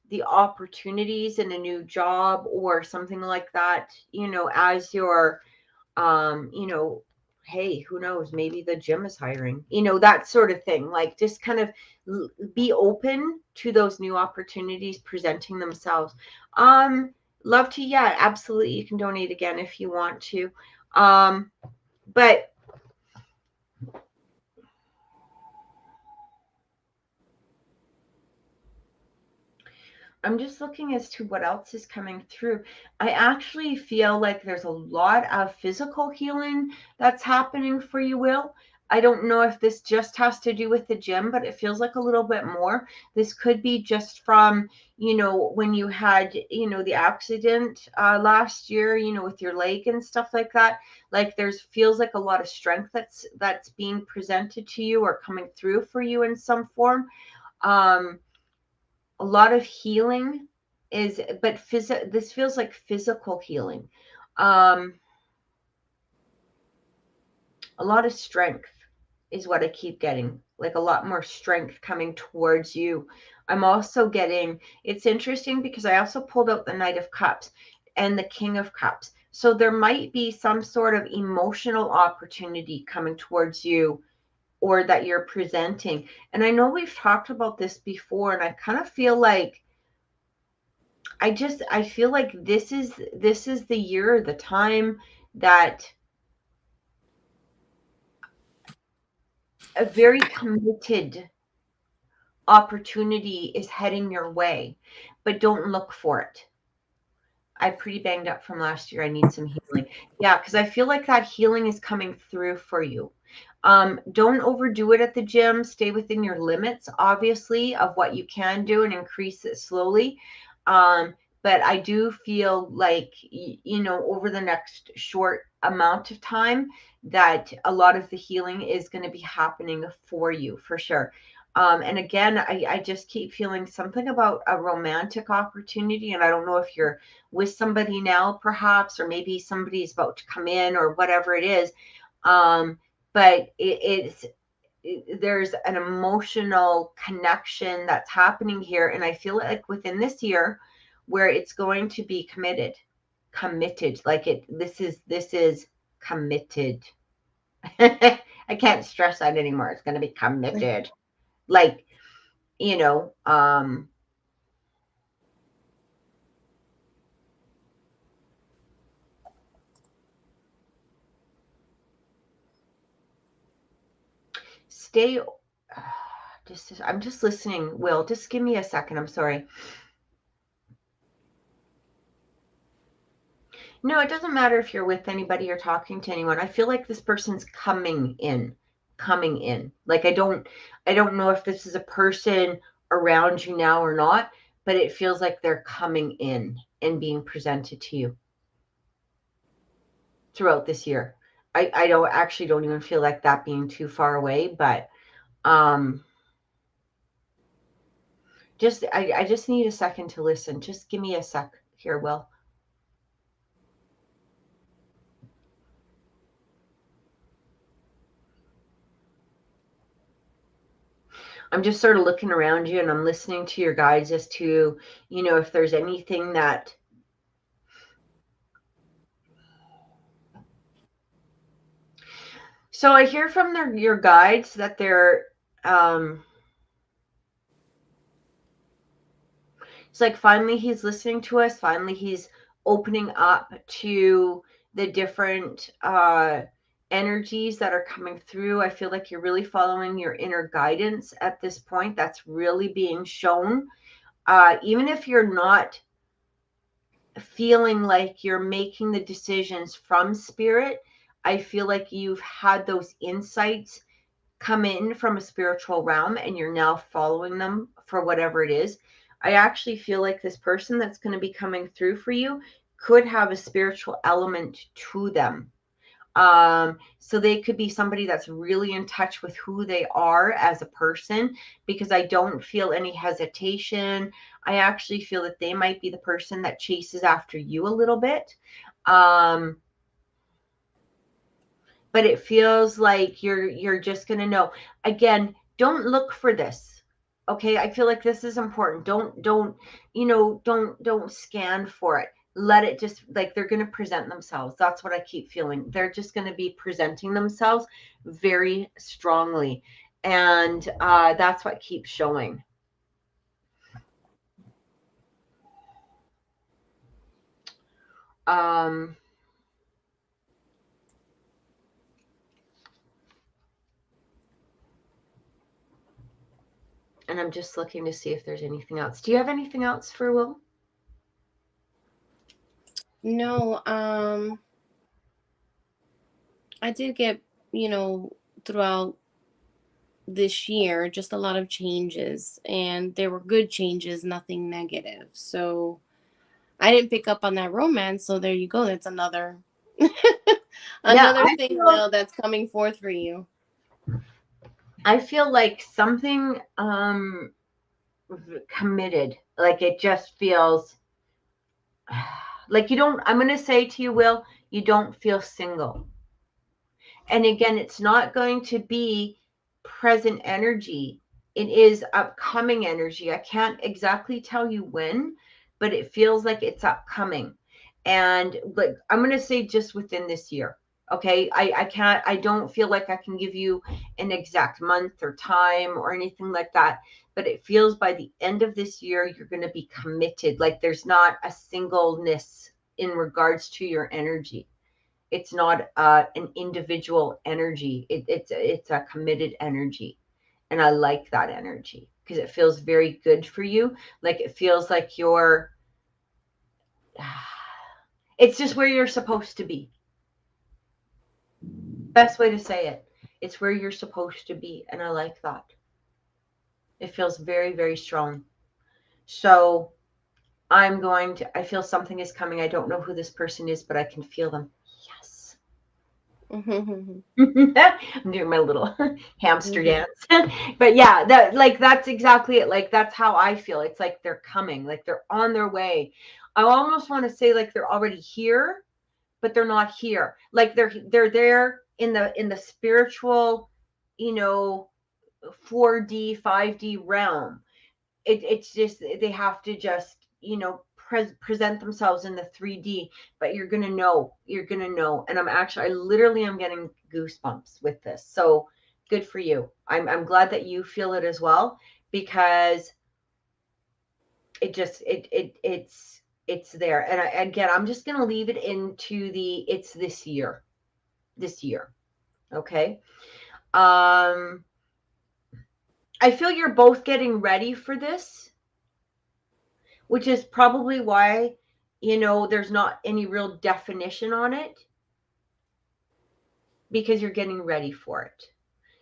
the opportunities in a new job or something like that, you know, as you're you know, hey, who knows, maybe the gym is hiring, you know, that sort of thing. Like just kind of be open to those new opportunities presenting themselves. Love to, yeah, absolutely, you can donate again if you want to. But I'm just looking as to what else is coming through. I actually feel like there's a lot of physical healing that's happening for you, Will. I don't know if this just has to do with the gym, but it feels like a little bit more. This could be just from, you know, when you had, you know, the accident last year, you know, with your leg and stuff like that. Like there's feels like a lot of strength that's being presented to you or coming through for you in some form. A lot of healing is, but this feels like physical healing. A lot of strength is what I keep getting, like a lot more strength coming towards you. I'm also getting, it's interesting because I also pulled out the Knight of Cups and the King of Cups. So there might be some sort of emotional opportunity coming towards you, or that you're presenting. And I know we've talked about this before, and I kind of feel like I feel like this is the year, the time that a very committed opportunity is heading your way, but don't look for it. I pretty banged up from last year. I need some healing. Yeah, because I feel like that healing is coming through for you. Don't overdo it at the gym. Stay within your limits, obviously, of what you can do, and increase it slowly. But I do feel like, you know, over the next short amount of time, that a lot of the healing is going to be happening for you, for sure. And again, I just keep feeling something about a romantic opportunity. And I don't know if you're with somebody now, perhaps, or maybe somebody's about to come in or whatever it is. But there's an emotional connection that's happening here. And I feel like within this year, where it's going to be committed, like this is committed. I can't stress that anymore. It's going to be committed. Like, you know, stay. I'm just listening. Will, just give me a second. I'm sorry. No, it doesn't matter if you're with anybody or talking to anyone. I feel like this person's coming in, coming in. Like I don't know if this is a person around you now or not, but it feels like they're coming in and being presented to you throughout this year. I don't even feel like that being too far away, but I just need a second to listen. Just give me a sec here, Will. I'm just sort of looking around you and I'm listening to your guides as to, you know, if there's anything that so I hear from your guides that they're it's like finally he's listening to us, finally he's opening up to the different energies that are coming through. I feel like you're really following your inner guidance at this point. That's really being shown. Even if you're not feeling like you're making the decisions from spirit, I feel like you've had those insights come in from a spiritual realm and you're now following them for whatever it is. I actually feel like this person that's going to be coming through for you could have a spiritual element to them. So they could be somebody that's really in touch with who they are as a person, because I don't feel any hesitation. I actually feel that they might be the person that chases after you a little bit. But it feels like you're just going to know. Again, don't look for this. Okay? I feel like this is important. Don't scan for it. Let it just, like, they're going to present themselves. That's what I keep feeling. They're just going to be presenting themselves very strongly. And that's what keeps showing. And I'm just looking to see if there's anything else. Do you have anything else for Will? No, I did get, throughout this year, just a lot of changes, and there were good changes, nothing negative. So I didn't pick up on that romance. So there you go. That's another Yeah, another thing, Will, that's coming forth for you. I feel like something committed. Like it just feels like you don't, I'm going to say to you, Will, you don't feel single. And again, it's not going to be present energy. It is upcoming energy. I can't exactly tell you when, but it feels like it's upcoming. And like I'm going to say just within this year. Okay. I don't feel like I can give you an exact month or time or anything like that, but it feels by the end of this year, you're going to be committed. Like there's not a singleness in regards to your energy. It's not an individual energy. It's a committed energy. And I like that energy because it feels very good for you. Like it feels like it's just where you're supposed to be. Best way to say it. It's where you're supposed to be. And I like that. It feels very, very strong. So I feel something is coming. I don't know who this person is, but I can feel them. Yes. I'm doing my little hamster dance. But yeah, that's exactly it. Like that's how I feel. It's like they're coming, like they're on their way. I almost want to say like they're already here, but they're not here. Like they're there in the spiritual, 4D, 5D realm. It's just they have to just, present themselves in the 3D, but you're going to know. You're going to know. And I literally am getting goosebumps with this. So good for you. I'm glad that you feel it as well, because it's there. And again, I'm just going to leave it into it's this year. Okay. I feel you're both getting ready for this, which is probably why, there's not any real definition on it, because you're getting ready for it.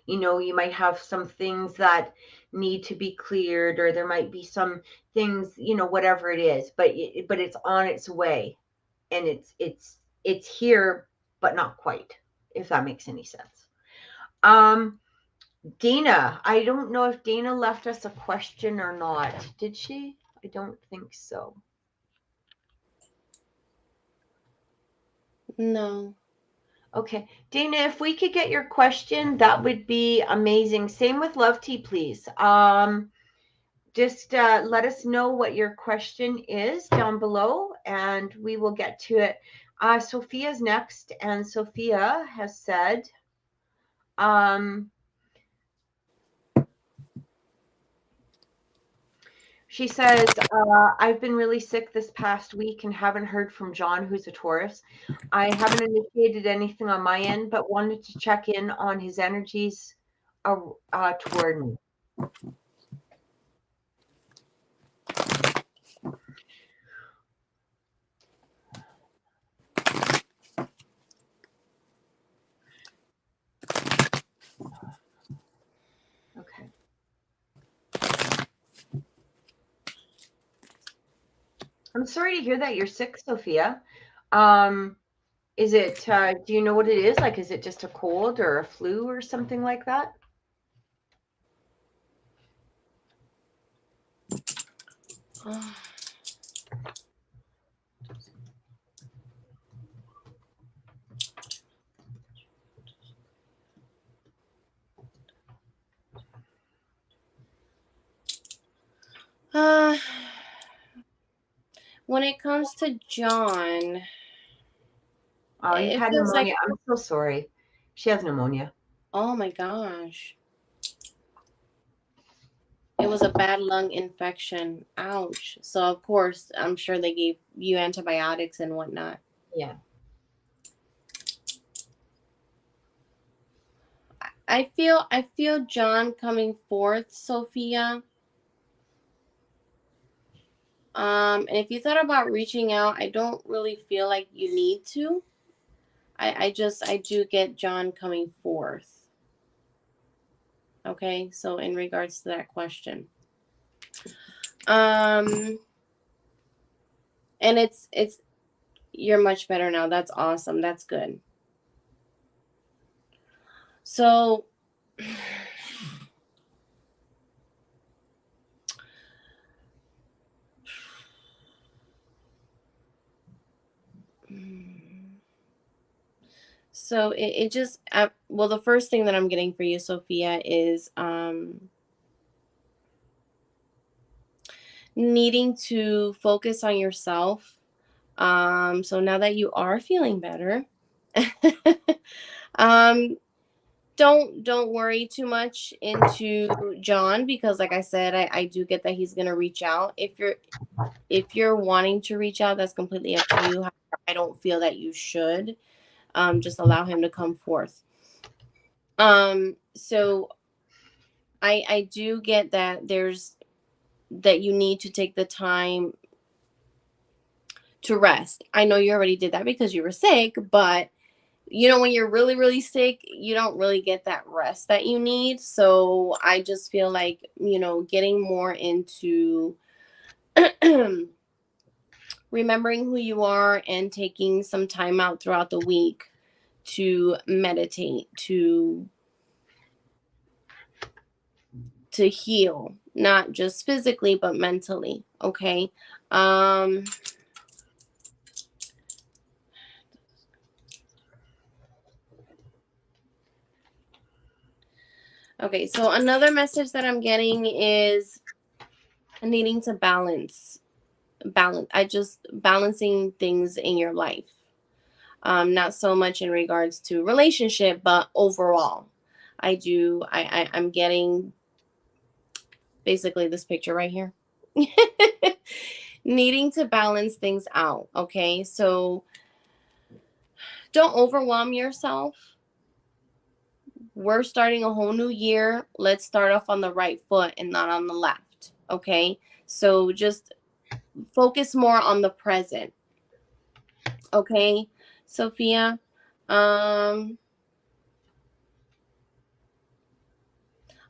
You might have some things that need to be cleared, or there might be some things, whatever it is, but it's on its way, and it's here, but not quite, if that makes any sense. Dana, I don't know if Dana left us a question or not. Did she? I don't think so. No. Okay. Dana, if we could get your question, that would be amazing. Same with Love Tea, please. Just let us know what your question is down below, and we will get to it. Sophia's next, and Sophia has said, she says, I've been really sick this past week and haven't heard from John, who's a Taurus. I haven't initiated anything on my end, but wanted to check in on his energies toward me. Okay. I'm sorry to hear that you're sick, Sophia. Is it, do you know what it is? Like, is it just a cold or a flu or something like that? When it comes to John, Oh, you've it had feels pneumonia. like, I'm so sorry. She has pneumonia. oh my gosh. It was a bad lung infection. Ouch. So of course, I'm sure they gave you antibiotics and whatnot. Yeah. I feel John coming forth, Sophia. And if you thought about reaching out, I don't really feel like you need to. I do get John coming forth. Okay, so in regards to that question. And it's you're much better now. That's awesome. That's good. So so it just well, the first thing that I'm getting for you, Sophia, is needing to focus on yourself. So now that you are feeling better, don't worry too much into John, because like I said, I do get that he's gonna reach out. If you're wanting to reach out, that's completely up to you. I don't feel that you should. Just allow him to come forth. So I do get that that you need to take the time to rest. I know you already did that because you were sick, but when you're really, really sick, you don't really get that rest that you need. So I just feel like, getting more into remembering who you are and taking some time out throughout the week to meditate, to heal, not just physically, but mentally. Okay. Okay, so another message that I'm getting is needing to balance. balancing things in your life. Not so much in regards to relationship, but overall. I'm getting basically this picture right here. Needing to balance things out, okay? So don't overwhelm yourself. We're starting a whole new year. Let's start off on the right foot and not on the left, okay? So just focus more on the present, okay, Sophia?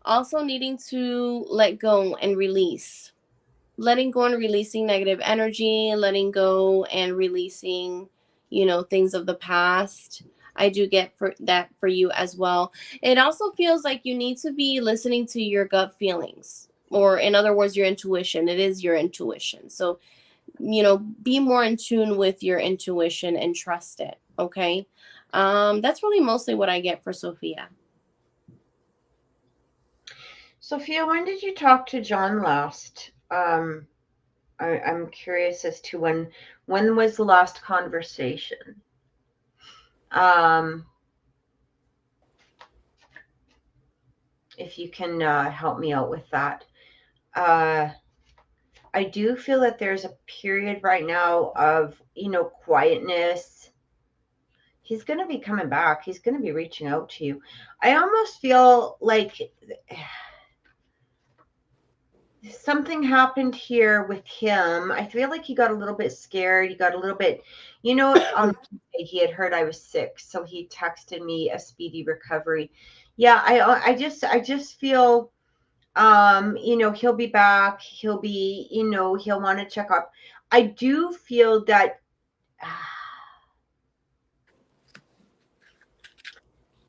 Also needing to let go and release. Letting go and releasing negative energy, letting go and releasing, things of the past. I do get for that for you as well. It also feels like you need to be listening to your gut feelings, or in other words, your intuition. It is your intuition. So, be more in tune with your intuition and trust it. Okay. That's really mostly what I get for Sophia. Sophia, when did you talk to John last? I'm curious as to when was the last conversation? If you can help me out with that. I do feel that there's a period right now of, quietness. He's going to be coming back. He's going to be reaching out to you. I almost feel like something happened here with him. I feel like he got a little bit scared. He got a little bit, on he had heard I was sick, so he texted me a speedy recovery. Yeah, I just feel he'll be back. He'll be, he'll want to check up. I do feel that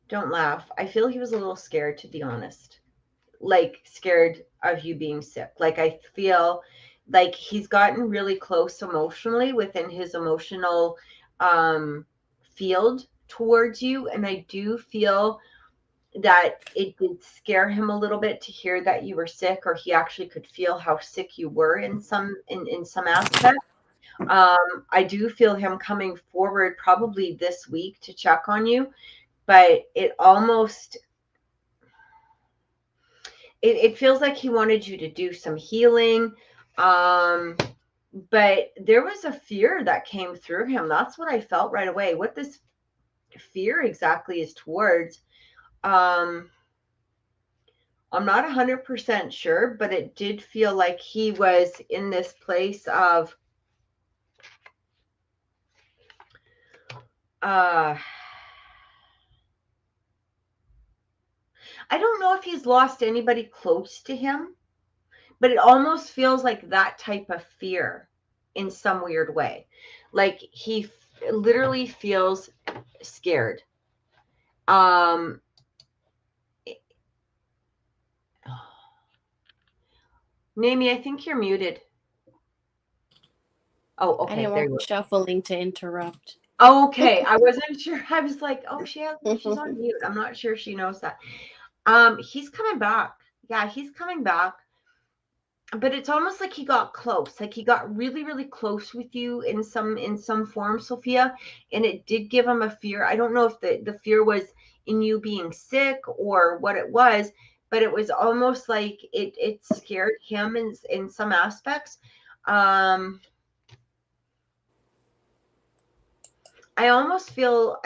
don't laugh. I feel he was a little scared, to be honest. Like scared of you being sick. Like I feel like he's gotten really close emotionally within his emotional field towards you. And I do feel that it did scare him a little bit to hear that you were sick, or he actually could feel how sick you were in some aspect. I do feel him coming forward probably this week to check on you, but it almost it feels like he wanted you to do some healing. But there was a fear that came through him. That's what I felt right away. What this fear exactly is towards, I'm not 100% sure, but it did feel like he was in this place of I don't know if he's lost anybody close to him, but it almost feels like that type of fear in some weird way. Like he literally feels scared. Namie, I think you're muted. Oh, okay. I didn't There want you the go. shuffling to interrupt. Okay, I wasn't sure. I was like, oh, she's on mute. I'm not sure she knows that. He's coming back. Yeah, he's coming back. But it's almost like he got close. Like he got really, really close with you in some form, Sophia. And it did give him a fear. I don't know if the fear was in you being sick or what it was, but it was almost like it scared him in some aspects. I almost feel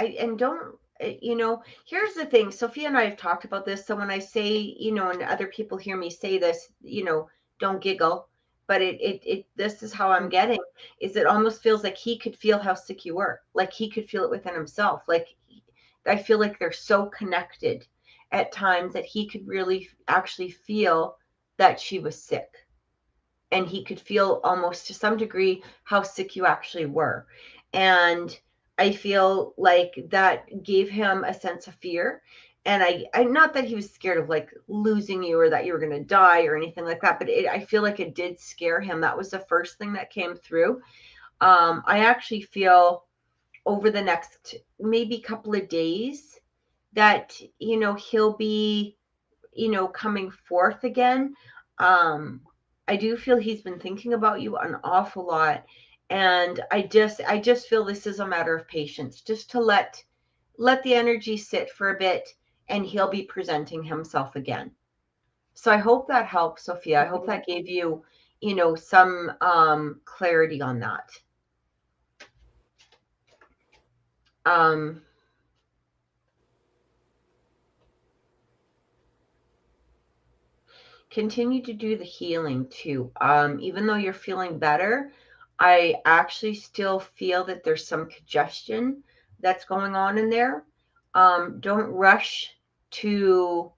here's the thing. Sophia and I have talked about this. So when I say, and other people hear me say this, don't giggle. But this is how I'm getting, is it almost feels like he could feel how sick you were. Like he could feel it within himself. Like I feel like they're so connected at times that he could really actually feel that she was sick. And he could feel almost to some degree how sick you actually were. And I feel like that gave him a sense of fear. And I not that he was scared of like losing you or that you were going to die or anything like that, but I feel like it did scare him. That was the first thing that came through. I actually feel over the next maybe couple of days that, he'll be, coming forth again. I do feel he's been thinking about you an awful lot. And I just feel this is a matter of patience, just to let the energy sit for a bit, and he'll be presenting himself again. So I hope that helps, Sophia. I hope that gave you, some clarity on that. Continue to do the healing too. Even though you're feeling better, I actually still feel that there's some congestion that's going on in there. Don't rush to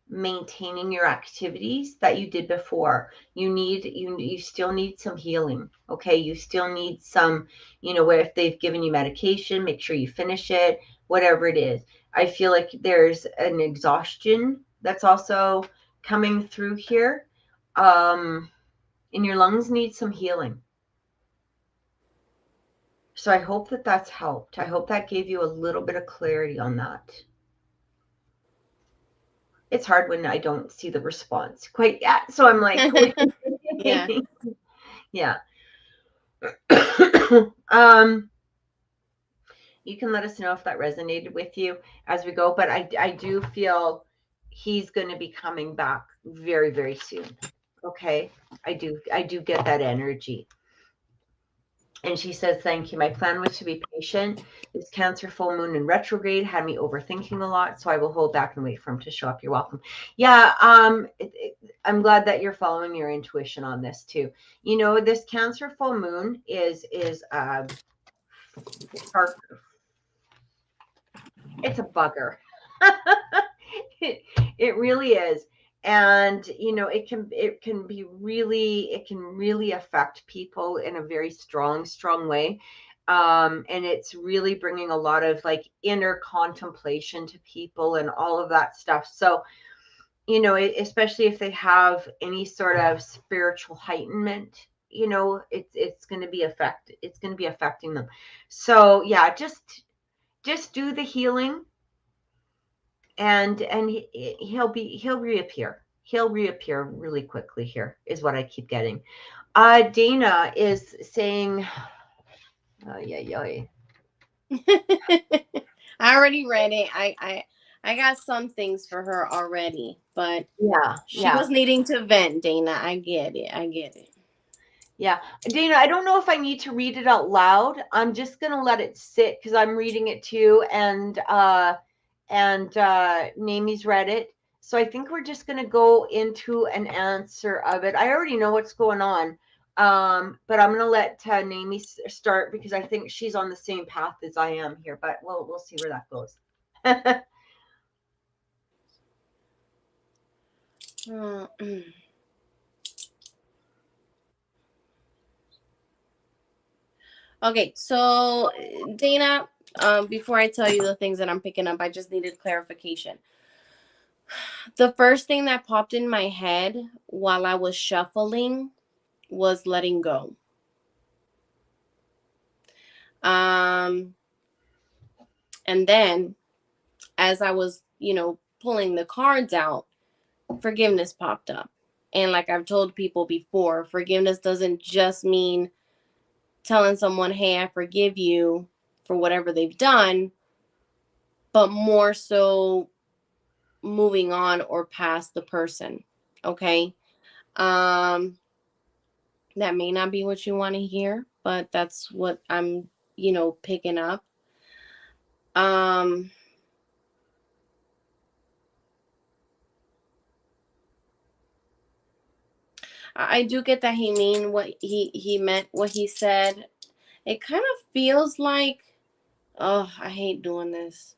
maintaining your activities that you did before. You still need some healing. Okay, you still need some, if they've given you medication, make sure you finish it, whatever it is. I feel like there's an exhaustion that's also coming through here. And your lungs need some healing. So I hope that that's helped. I hope that gave you a little bit of clarity on that. It's hard when I don't see the response quite yet. So I'm like, Yeah. Yeah. You can let us know if that resonated with you as we go, but I do feel he's going to be coming back very, very soon. Okay. I do get that energy. And she says, thank you. My plan was to be patient. This Cancer full moon in retrograde had me overthinking a lot, so I will hold back and wait for him to show up. You're welcome. Yeah, I'm glad that you're following your intuition on this too. This Cancer full moon is it's a bugger. It really is. And it can really affect people in a very strong way. And it's really bringing a lot of like inner contemplation to people and all of that stuff. So especially if they have any sort of spiritual heightenment, it's going to be affecting them. So yeah, just do the healing, and he'll reappear. He'll reappear really quickly here, is what I keep getting. Dana is saying, I already read it. I got some things for her already, but she was needing to vent, Dana. I get it. Yeah. Dana, I don't know if I need to read it out loud. I'm just going to let it sit because I'm reading it too. And Namie's read it. So I think we're just going to go into an answer of it. I already know what's going on. But I'm going to let Namie start because I think she's on the same path as I am here, but we'll see where that goes. Okay, so Dana, before I tell you the things that I'm picking up, I just needed clarification. The first thing that popped in my head while I was shuffling was letting go. And then as I was, pulling the cards out, forgiveness popped up. And like I've told people before, forgiveness doesn't just mean telling someone, hey, I forgive you for whatever they've done, but more so moving on or past the person. Okay. That may not be what you want to hear, but that's what I'm, picking up. I do get that he meant what he said. It kind of feels like, oh, I hate doing this.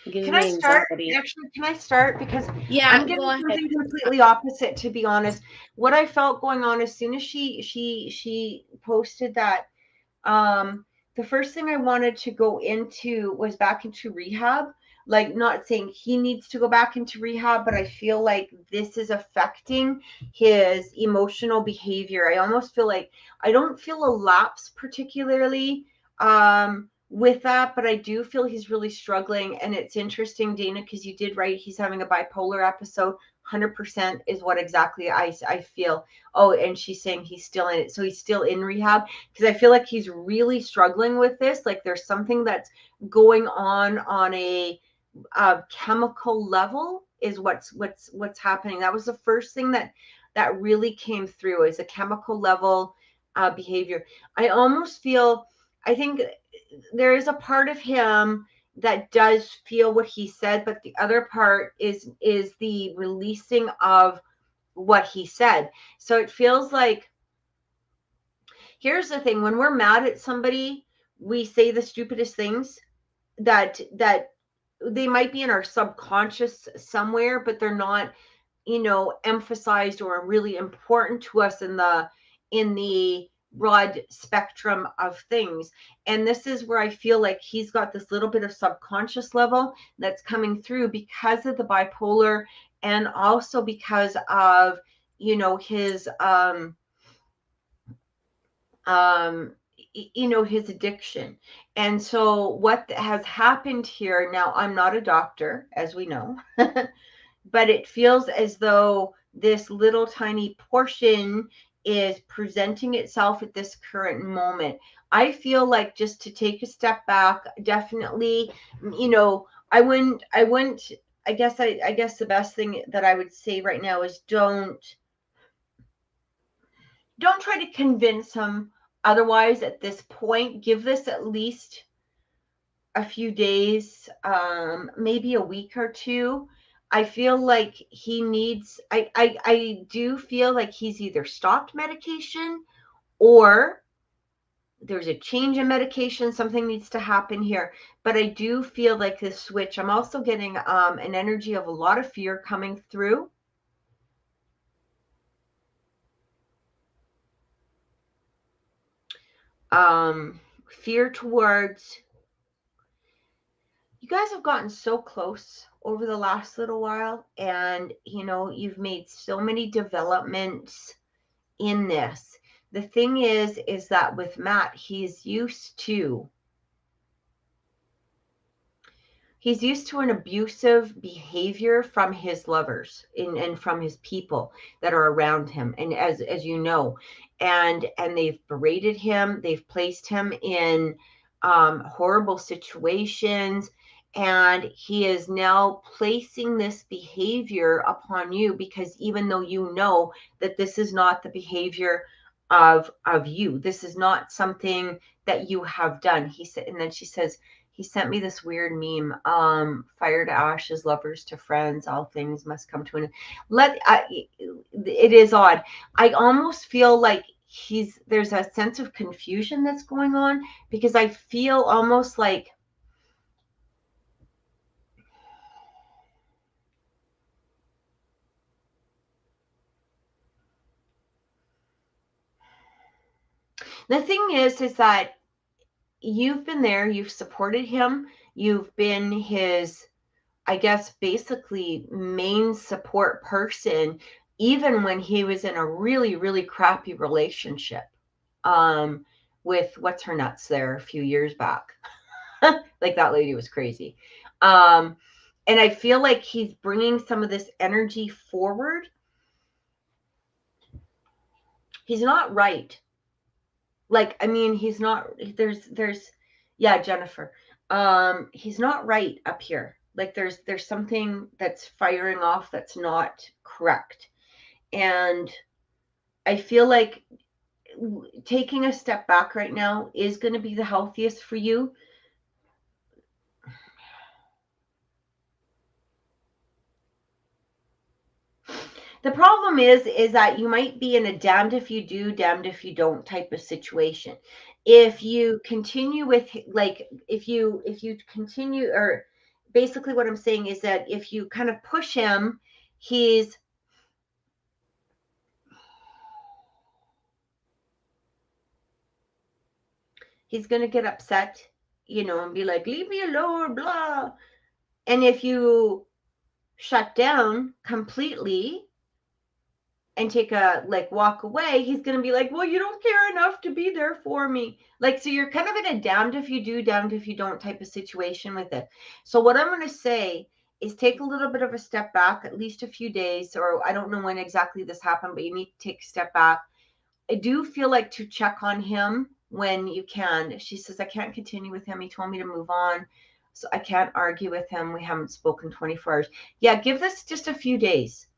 It gives Can me I start? anxiety. Actually, can I start? Because Yeah, I'm getting go ahead. something completely opposite, to be honest. What I felt going on as soon as she posted that, the first thing I wanted to go into was back into rehab. Like, not saying he needs to go back into rehab, but I feel like this is affecting his emotional behavior. I almost feel like I don't feel a lapse particularly with that, but I do feel he's really struggling. And it's interesting, Dana, because you did write he's having a bipolar episode. 100% is what exactly I feel. Oh, and she's saying he's still in it. So he's still in rehab, because I feel like he's really struggling with this. Like there's something that's going on a chemical level is what's happening. That was the first thing that really came through, is a chemical level behavior. I almost feel, I think there is a part of him that does feel what he said, but the other part is the releasing of what he said. So it feels like, here's the thing, when we're mad at somebody, we say the stupidest things that they might be in our subconscious somewhere, but they're not, emphasized or really important to us in the broad spectrum of things. And this is where I feel like he's got this little bit of subconscious level that's coming through because of the bipolar, and also because of, his his addiction. And so what has happened here, now I'm not a doctor, as we know, but it feels as though this little tiny portion is presenting itself at this current moment. I feel like, just to take a step back, definitely, I wouldn't, I guess the best thing that I would say right now is don't try to convince him otherwise at this point. Give this at least a few days, maybe a week or two. I feel like he needs, I do feel like he's either stopped medication, or there's a change in medication. Something needs to happen here. But I do feel like this switch, I'm also getting an energy of a lot of fear coming through. Fear towards, you guys have gotten so close over the last little while, and you've made so many developments in this. The thing is that with Matt, he's used to an abusive behavior from his lovers and from his people that are around him, and as you know, and they've berated him, they've placed him in horrible situations, and he is now placing this behavior upon you, because even though you know that this is not the behavior of you, this is not something that you have done. He said, and then she says, he sent me this weird meme, fire to ashes, lovers to friends, all things must come to an end. It is odd. I almost feel like there's a sense of confusion that's going on, because I feel almost like the thing is that you've been there, you've supported him, you've been his, I guess, basically main support person, even when he was in a really, really crappy relationship with what's her nuts there a few years back. Like, that lady was crazy. And I feel like he's bringing some of this energy forward. He's not right. Like, I mean, he's not, yeah, Jennifer. He's not right up here. Like, there's something that's firing off that's not correct. And I feel like taking a step back right now is going to be the healthiest for you. The problem is that you might be in a damned if you do, damned if you don't type of situation. If you continue with, like, if you continue, or basically what I'm saying is that if you kind of push him, he's going to get upset, and be like, leave me alone, blah. And if you shut down completely and take a walk away, he's going to be like, well, you don't care enough to be there for me. Like, so you're kind of in a damned if you do, damned if you don't type of situation with it. So what I'm going to say is take a little bit of a step back, at least a few days, or I don't know when exactly this happened, but you need to take a step back. I do feel like to check on him when you can. She says, I can't continue with him. He told me to move on. So I can't argue with him. We haven't spoken 24 hours. Yeah, give this just a few days.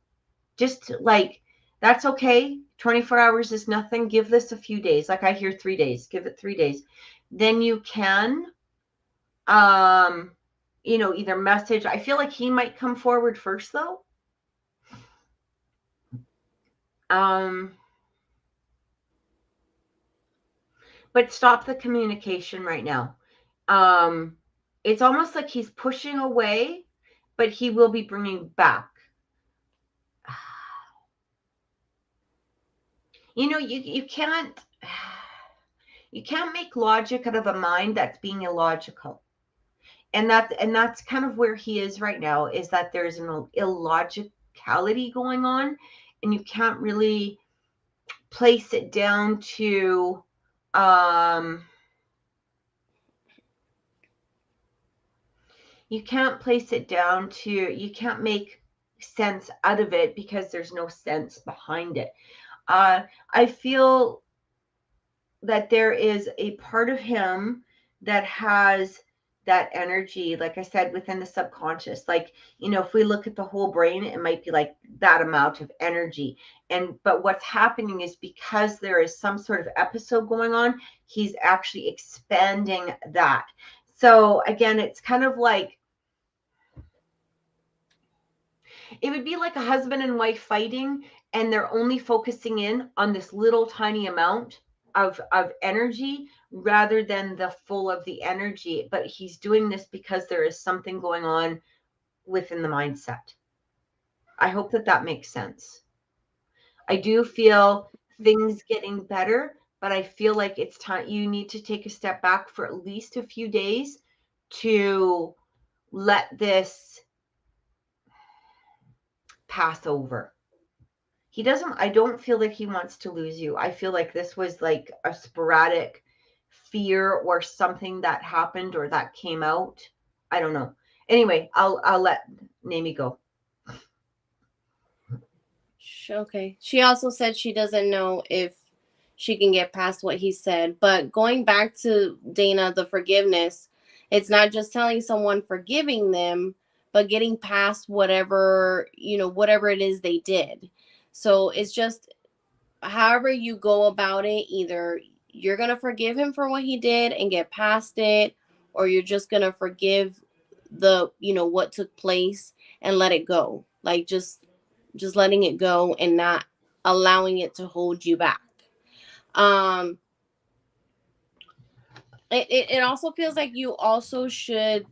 Just like, that's okay. 24 hours is nothing. Give this a few days. Like I hear 3 days. Give it 3 days. Then you can, either message. I feel like he might come forward first though. But stop the communication right now. It's almost like he's pushing away, but he will be bringing back. You can't make logic out of a mind that's being illogical. And that's kind of where he is right now, is that there's an illogicality going on, and you can't really place it down to you can't make sense out of it because there's no sense behind it. I feel that there is a part of him that has that energy, like I said, within the subconscious. Like, if we look at the whole brain, it might be like that amount of energy. But what's happening is, because there is some sort of episode going on, he's actually expanding that. So again, it's kind of like, it would be like a husband and wife fighting, and they're only focusing in on this little tiny amount of energy rather than the full of the energy. But he's doing this because there is something going on within the mindset. I hope that makes sense. I do feel things getting better, but I feel like it's time you need to take a step back for at least a few days to let this pass over. I don't feel like he wants to lose you. I feel like this was like a sporadic fear or something that happened or that came out. I don't know. Anyway, I'll let Nami go. Okay. She also said she doesn't know if she can get past what he said. But going back to Dana, the forgiveness, it's not just telling someone forgiving them, but getting past whatever it is they did. So it's just however you go about it. Either you're going to forgive him for what he did and get past it, or you're just going to forgive what took place and let it go. Like just letting it go and not allowing it to hold you back. It also feels like you also should,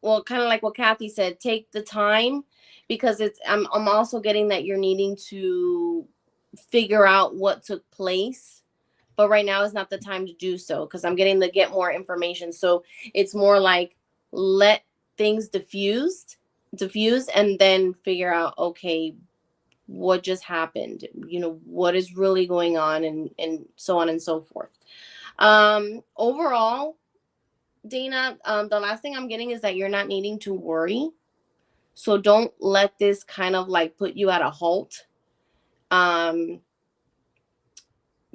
well, kind of like what Kathy said, take the time, because I'm also getting that you're needing to figure out what took place, but right now is not the time to do so, because I'm getting to get more information. So it's more like, let things diffuse and then figure out, okay, what just happened, what is really going on, and so on and so forth. Overall, Dana, the last thing I'm getting is that you're not needing to worry. So don't let this kind of like put you at a halt.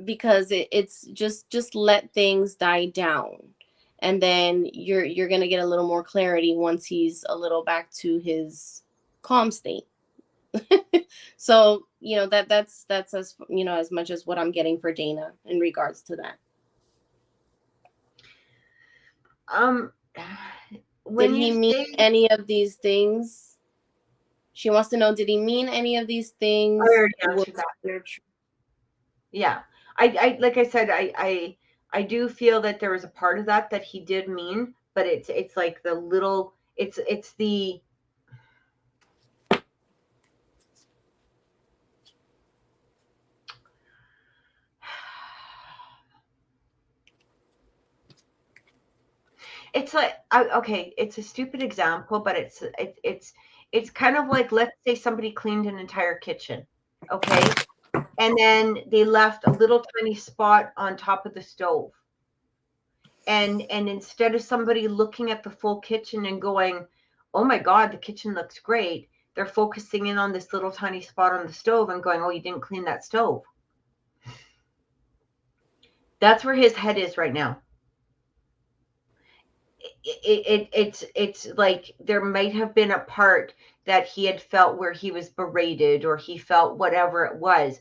Because it's just let things die down. And then you're gonna get a little more clarity once he's a little back to his calm state. So, that's as as much as what I'm getting for Dana in regards to that. Did he mean any of these things? She wants to know, did he mean any of these things? I already answered that. Yeah. I like I said, I do feel that there was a part of that he did mean, but it's like the little, it's the, it's like, okay, it's a stupid example, but it's kind of like, let's say somebody cleaned an entire kitchen, okay? And then they left a little tiny spot on top of the stove. And instead of somebody looking at the full kitchen and going, oh my God, the kitchen looks great. They're focusing in on this little tiny spot on the stove and going, oh, you didn't clean that stove. That's where his head is right now. It's like there might have been a part that he had felt where he was berated or he felt whatever it was,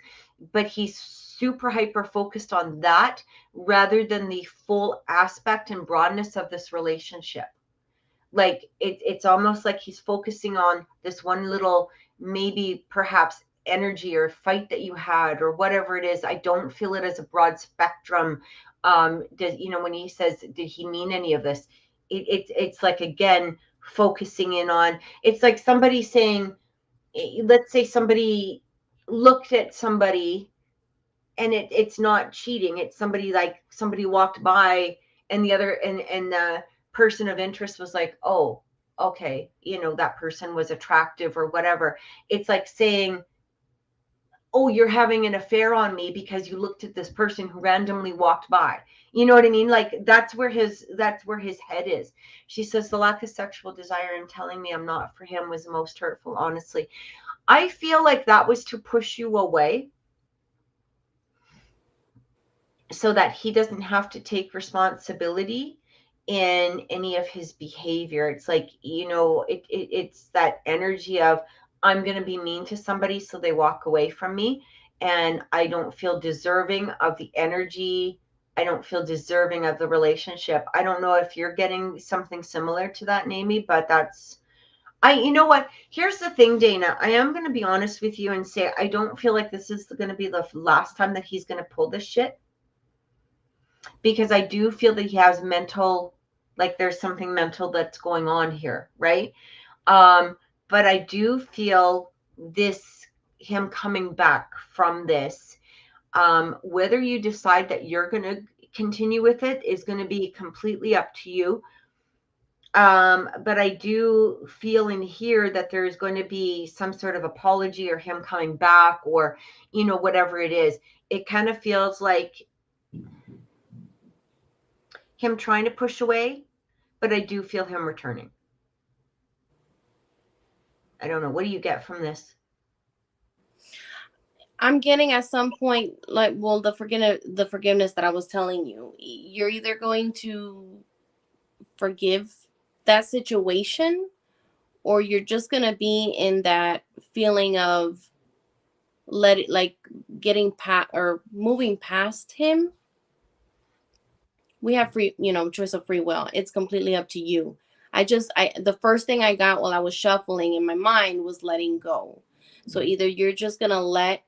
but he's super hyper focused on that rather than the full aspect and broadness of this relationship. Like it's almost like he's focusing on this one little, maybe perhaps energy or fight that you had or whatever it is. I don't feel it as a broad spectrum. Does, you know, when he says, did he mean any of this? It's like, again, focusing in on, it's like somebody saying, let's say somebody looked at somebody and it's not cheating. It's somebody, like somebody walked by and the other, and the person of interest was like, oh, okay, you know, that person was attractive or whatever. It's like saying, oh, you're having an affair on me because you looked at this person who randomly walked by. You know what I mean? Like that's where his head is. She says the lack of sexual desire and telling me I'm not for him was the most hurtful, honestly. I feel like that was to push you away so that he doesn't have to take responsibility in any of his behavior. It's like, you know, it's that energy of, I'm going to be mean to somebody so they walk away from me, and I don't feel deserving of the energy. I don't feel deserving of the relationship. I don't know if you're getting something similar to that, Namie, but that's, you know what? Here's the thing, Dana. I am going to be honest with you and say, I don't feel like this is going to be the last time that he's going to pull this shit, because I do feel that he has mental, like there's something mental that's going on here, right? But I do feel this, him coming back from this, whether you decide that you're going to continue with it is going to be completely up to you. But I do feel in here that there's going to be some sort of apology or him coming back, or, you know, whatever it is. It kind of feels like him trying to push away, but I do feel him returning. I don't know. What do you get from this? I'm getting at some point, like, well, the forgiveness that I was telling you, you're either going to forgive that situation, or you're just gonna be in that feeling of let it, like, getting past or moving past him. We have free, choice of free will. It's completely up to you. The first thing I got while I was shuffling in my mind was letting go. So either you're just gonna let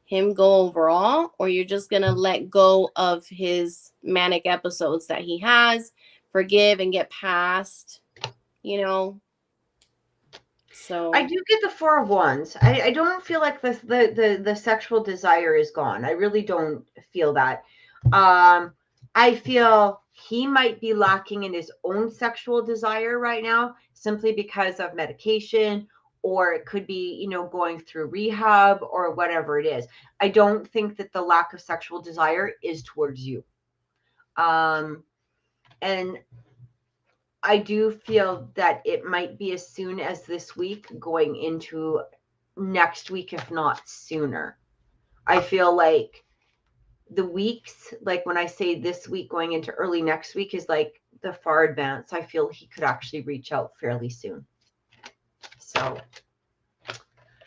him go overall, or you're just gonna let go of his manic episodes that he has, forgive and get past, So I do get the Four of Wands. I don't feel like the sexual desire is gone. I really don't feel that. I feel he might be lacking in his own sexual desire right now, simply because of medication, or it could be, going through rehab or whatever it is. I don't think that the lack of sexual desire is towards you. And I do feel that it might be as soon as this week going into next week, if not sooner. I feel like the weeks, like when I say this week going into early next week, is like the far advance. I feel he could actually reach out fairly soon. So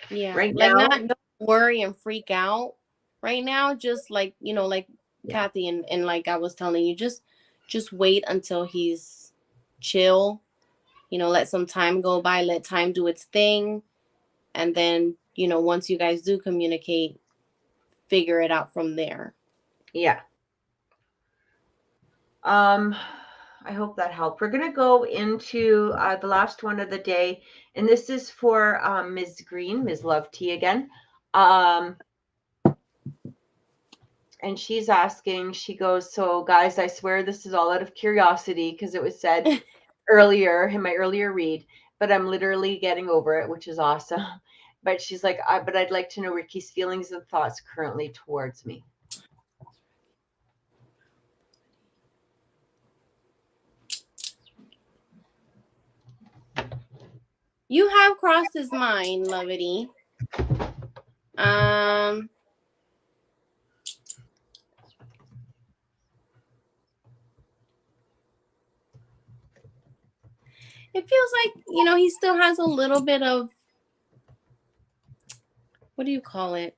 yeah, right like, now, not don't worry and freak out right now. Just like, like Kathy and like I was telling you, just wait until he's chill. Let some time go by, let time do its thing. And then, once you guys do communicate, figure it out from there. Yeah. I hope that helped. We're going to go into the last one of the day, and this is for Ms. Green, Ms. Love T again. And she's asking, she goes, so guys, I swear this is all out of curiosity because it was said earlier in my earlier read, but I'm literally getting over it, which is awesome. But she's like, but I'd like to know Ricky's feelings and thoughts currently towards me. You have crossed his mind, Lovity. It feels like, you know, he still has a little bit of, what do you call it?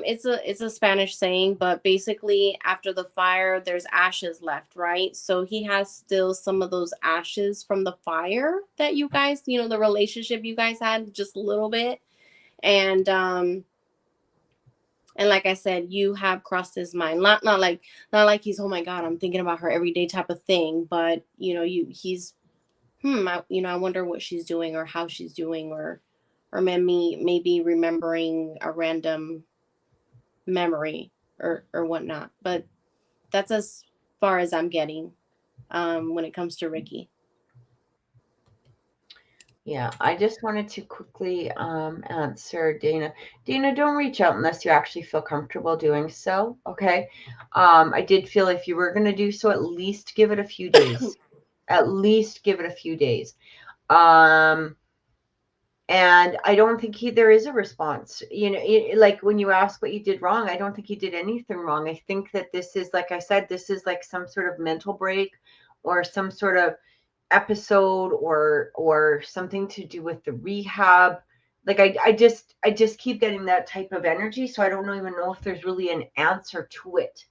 It's a Spanish saying, but basically after the fire, there's ashes left, right? So he has still some of those ashes from the fire that you guys, you know, the relationship you guys had, just a little bit. And like I said, you have crossed his mind. Not like he's, oh my God, I'm thinking about her every day type of thing, but you know, he's I wonder what she's doing or how she's doing, or maybe remembering a random memory or whatnot. But that's as far as I'm getting when it comes to Ricky. Yeah, I just wanted to quickly answer Dana. Dana, don't reach out unless you actually feel comfortable doing so. Okay. I did feel if you were going to do so, at least give it a few days. At least give it a few days. And I don't think there is a response. You know, like when you ask what you did wrong, I don't think he did anything wrong. I think that this is, like I said, this is like some sort of mental break or some sort of episode or something to do with the rehab. Like I just keep getting that type of energy. So I don't even know if there's really an answer to it.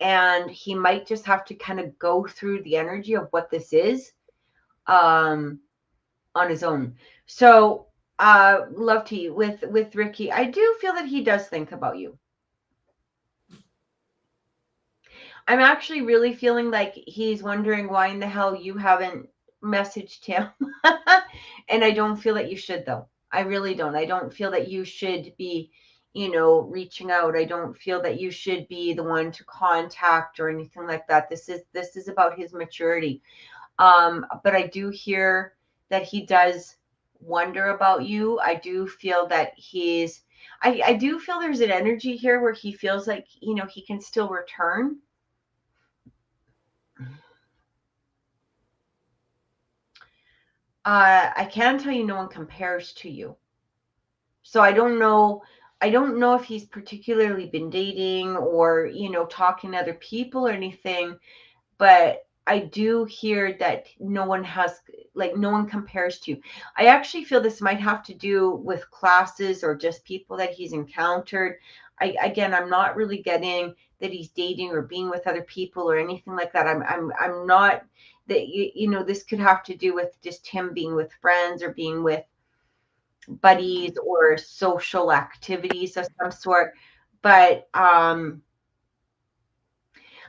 And he might just have to kind of go through the energy of what this is on his own. So love tea with Ricky. I do feel that he does think about you. I'm actually really feeling like he's wondering why in the hell you haven't messaged him. And I don't feel that you should, though. I really don't. I don't feel that you should be, reaching out. I don't feel that you should be the one to contact or anything like that. This is about his maturity. But I do hear that he does wonder about you. I do feel that I do feel there's an energy here where he feels like, he can still return. I can tell you no one compares to you. So I don't know if he's particularly been dating or, talking to other people or anything, but I do hear that no one compares to you. I actually feel this might have to do with classes or just people that he's encountered. I'm not really getting that he's dating or being with other people or anything like that. I'm not that this could have to do with just him being with friends or being with buddies or social activities of some sort. But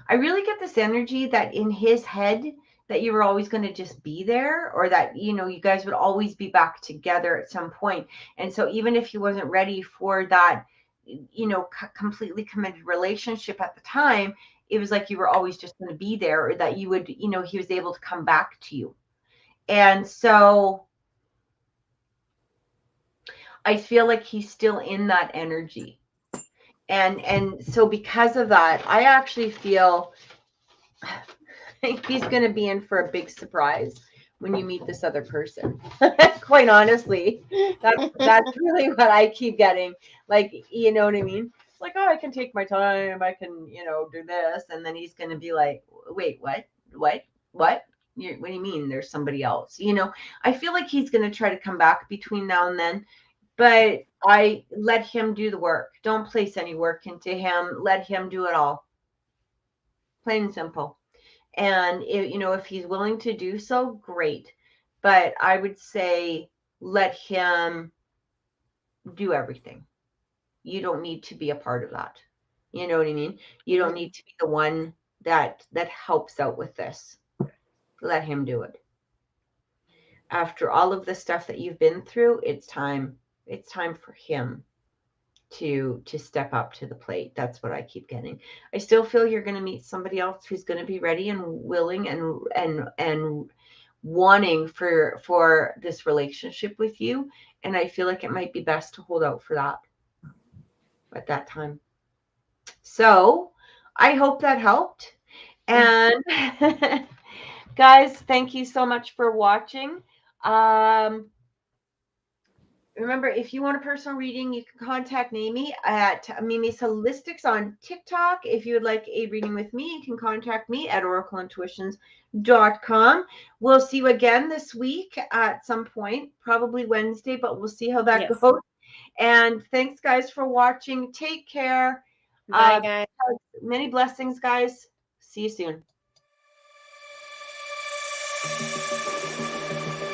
I really get this energy that in his head that you were always going to just be there, or that, you guys would always be back together at some point. And so even if he wasn't ready for that, completely committed relationship at the time, it was like you were always just going to be there, or that you would, he was able to come back to you. And so I feel like he's still in that energy. And so because of that, I actually feel he's going to be in for a big surprise when you meet this other person. Quite honestly, that's really what I keep getting. Like, you know what I mean? It's like, oh, I can take my time. I can, do this. And then he's going to be like, wait, what? What? What do you mean there's somebody else? I feel like he's going to try to come back between now and then. But I let him do the work. Don't place any work into him. Let him do it all. Plain and simple. And if he's willing to do so, great. But I would say let him do everything. You don't need to be a part of that. You know what I mean? You don't need to be the one that helps out with this. Let him do it. After all of the stuff that you've been through, it's time for him to step up to the plate. That's what I keep getting. I still feel you're going to meet somebody else who's going to be ready and willing and wanting for this relationship with you. And I feel like it might be best to hold out for that at that time. So I hope that helped. And guys, thank you so much for watching. Remember, if you want a personal reading, you can contact Mimi at Mimi's Holistics on TikTok. If you would like a reading with me, you can contact me at oracleintuitions.com. We'll see you again this week at some point, probably Wednesday, but we'll see how that goes. And thanks, guys, for watching. Take care. Bye, guys. Many blessings, guys. See you soon.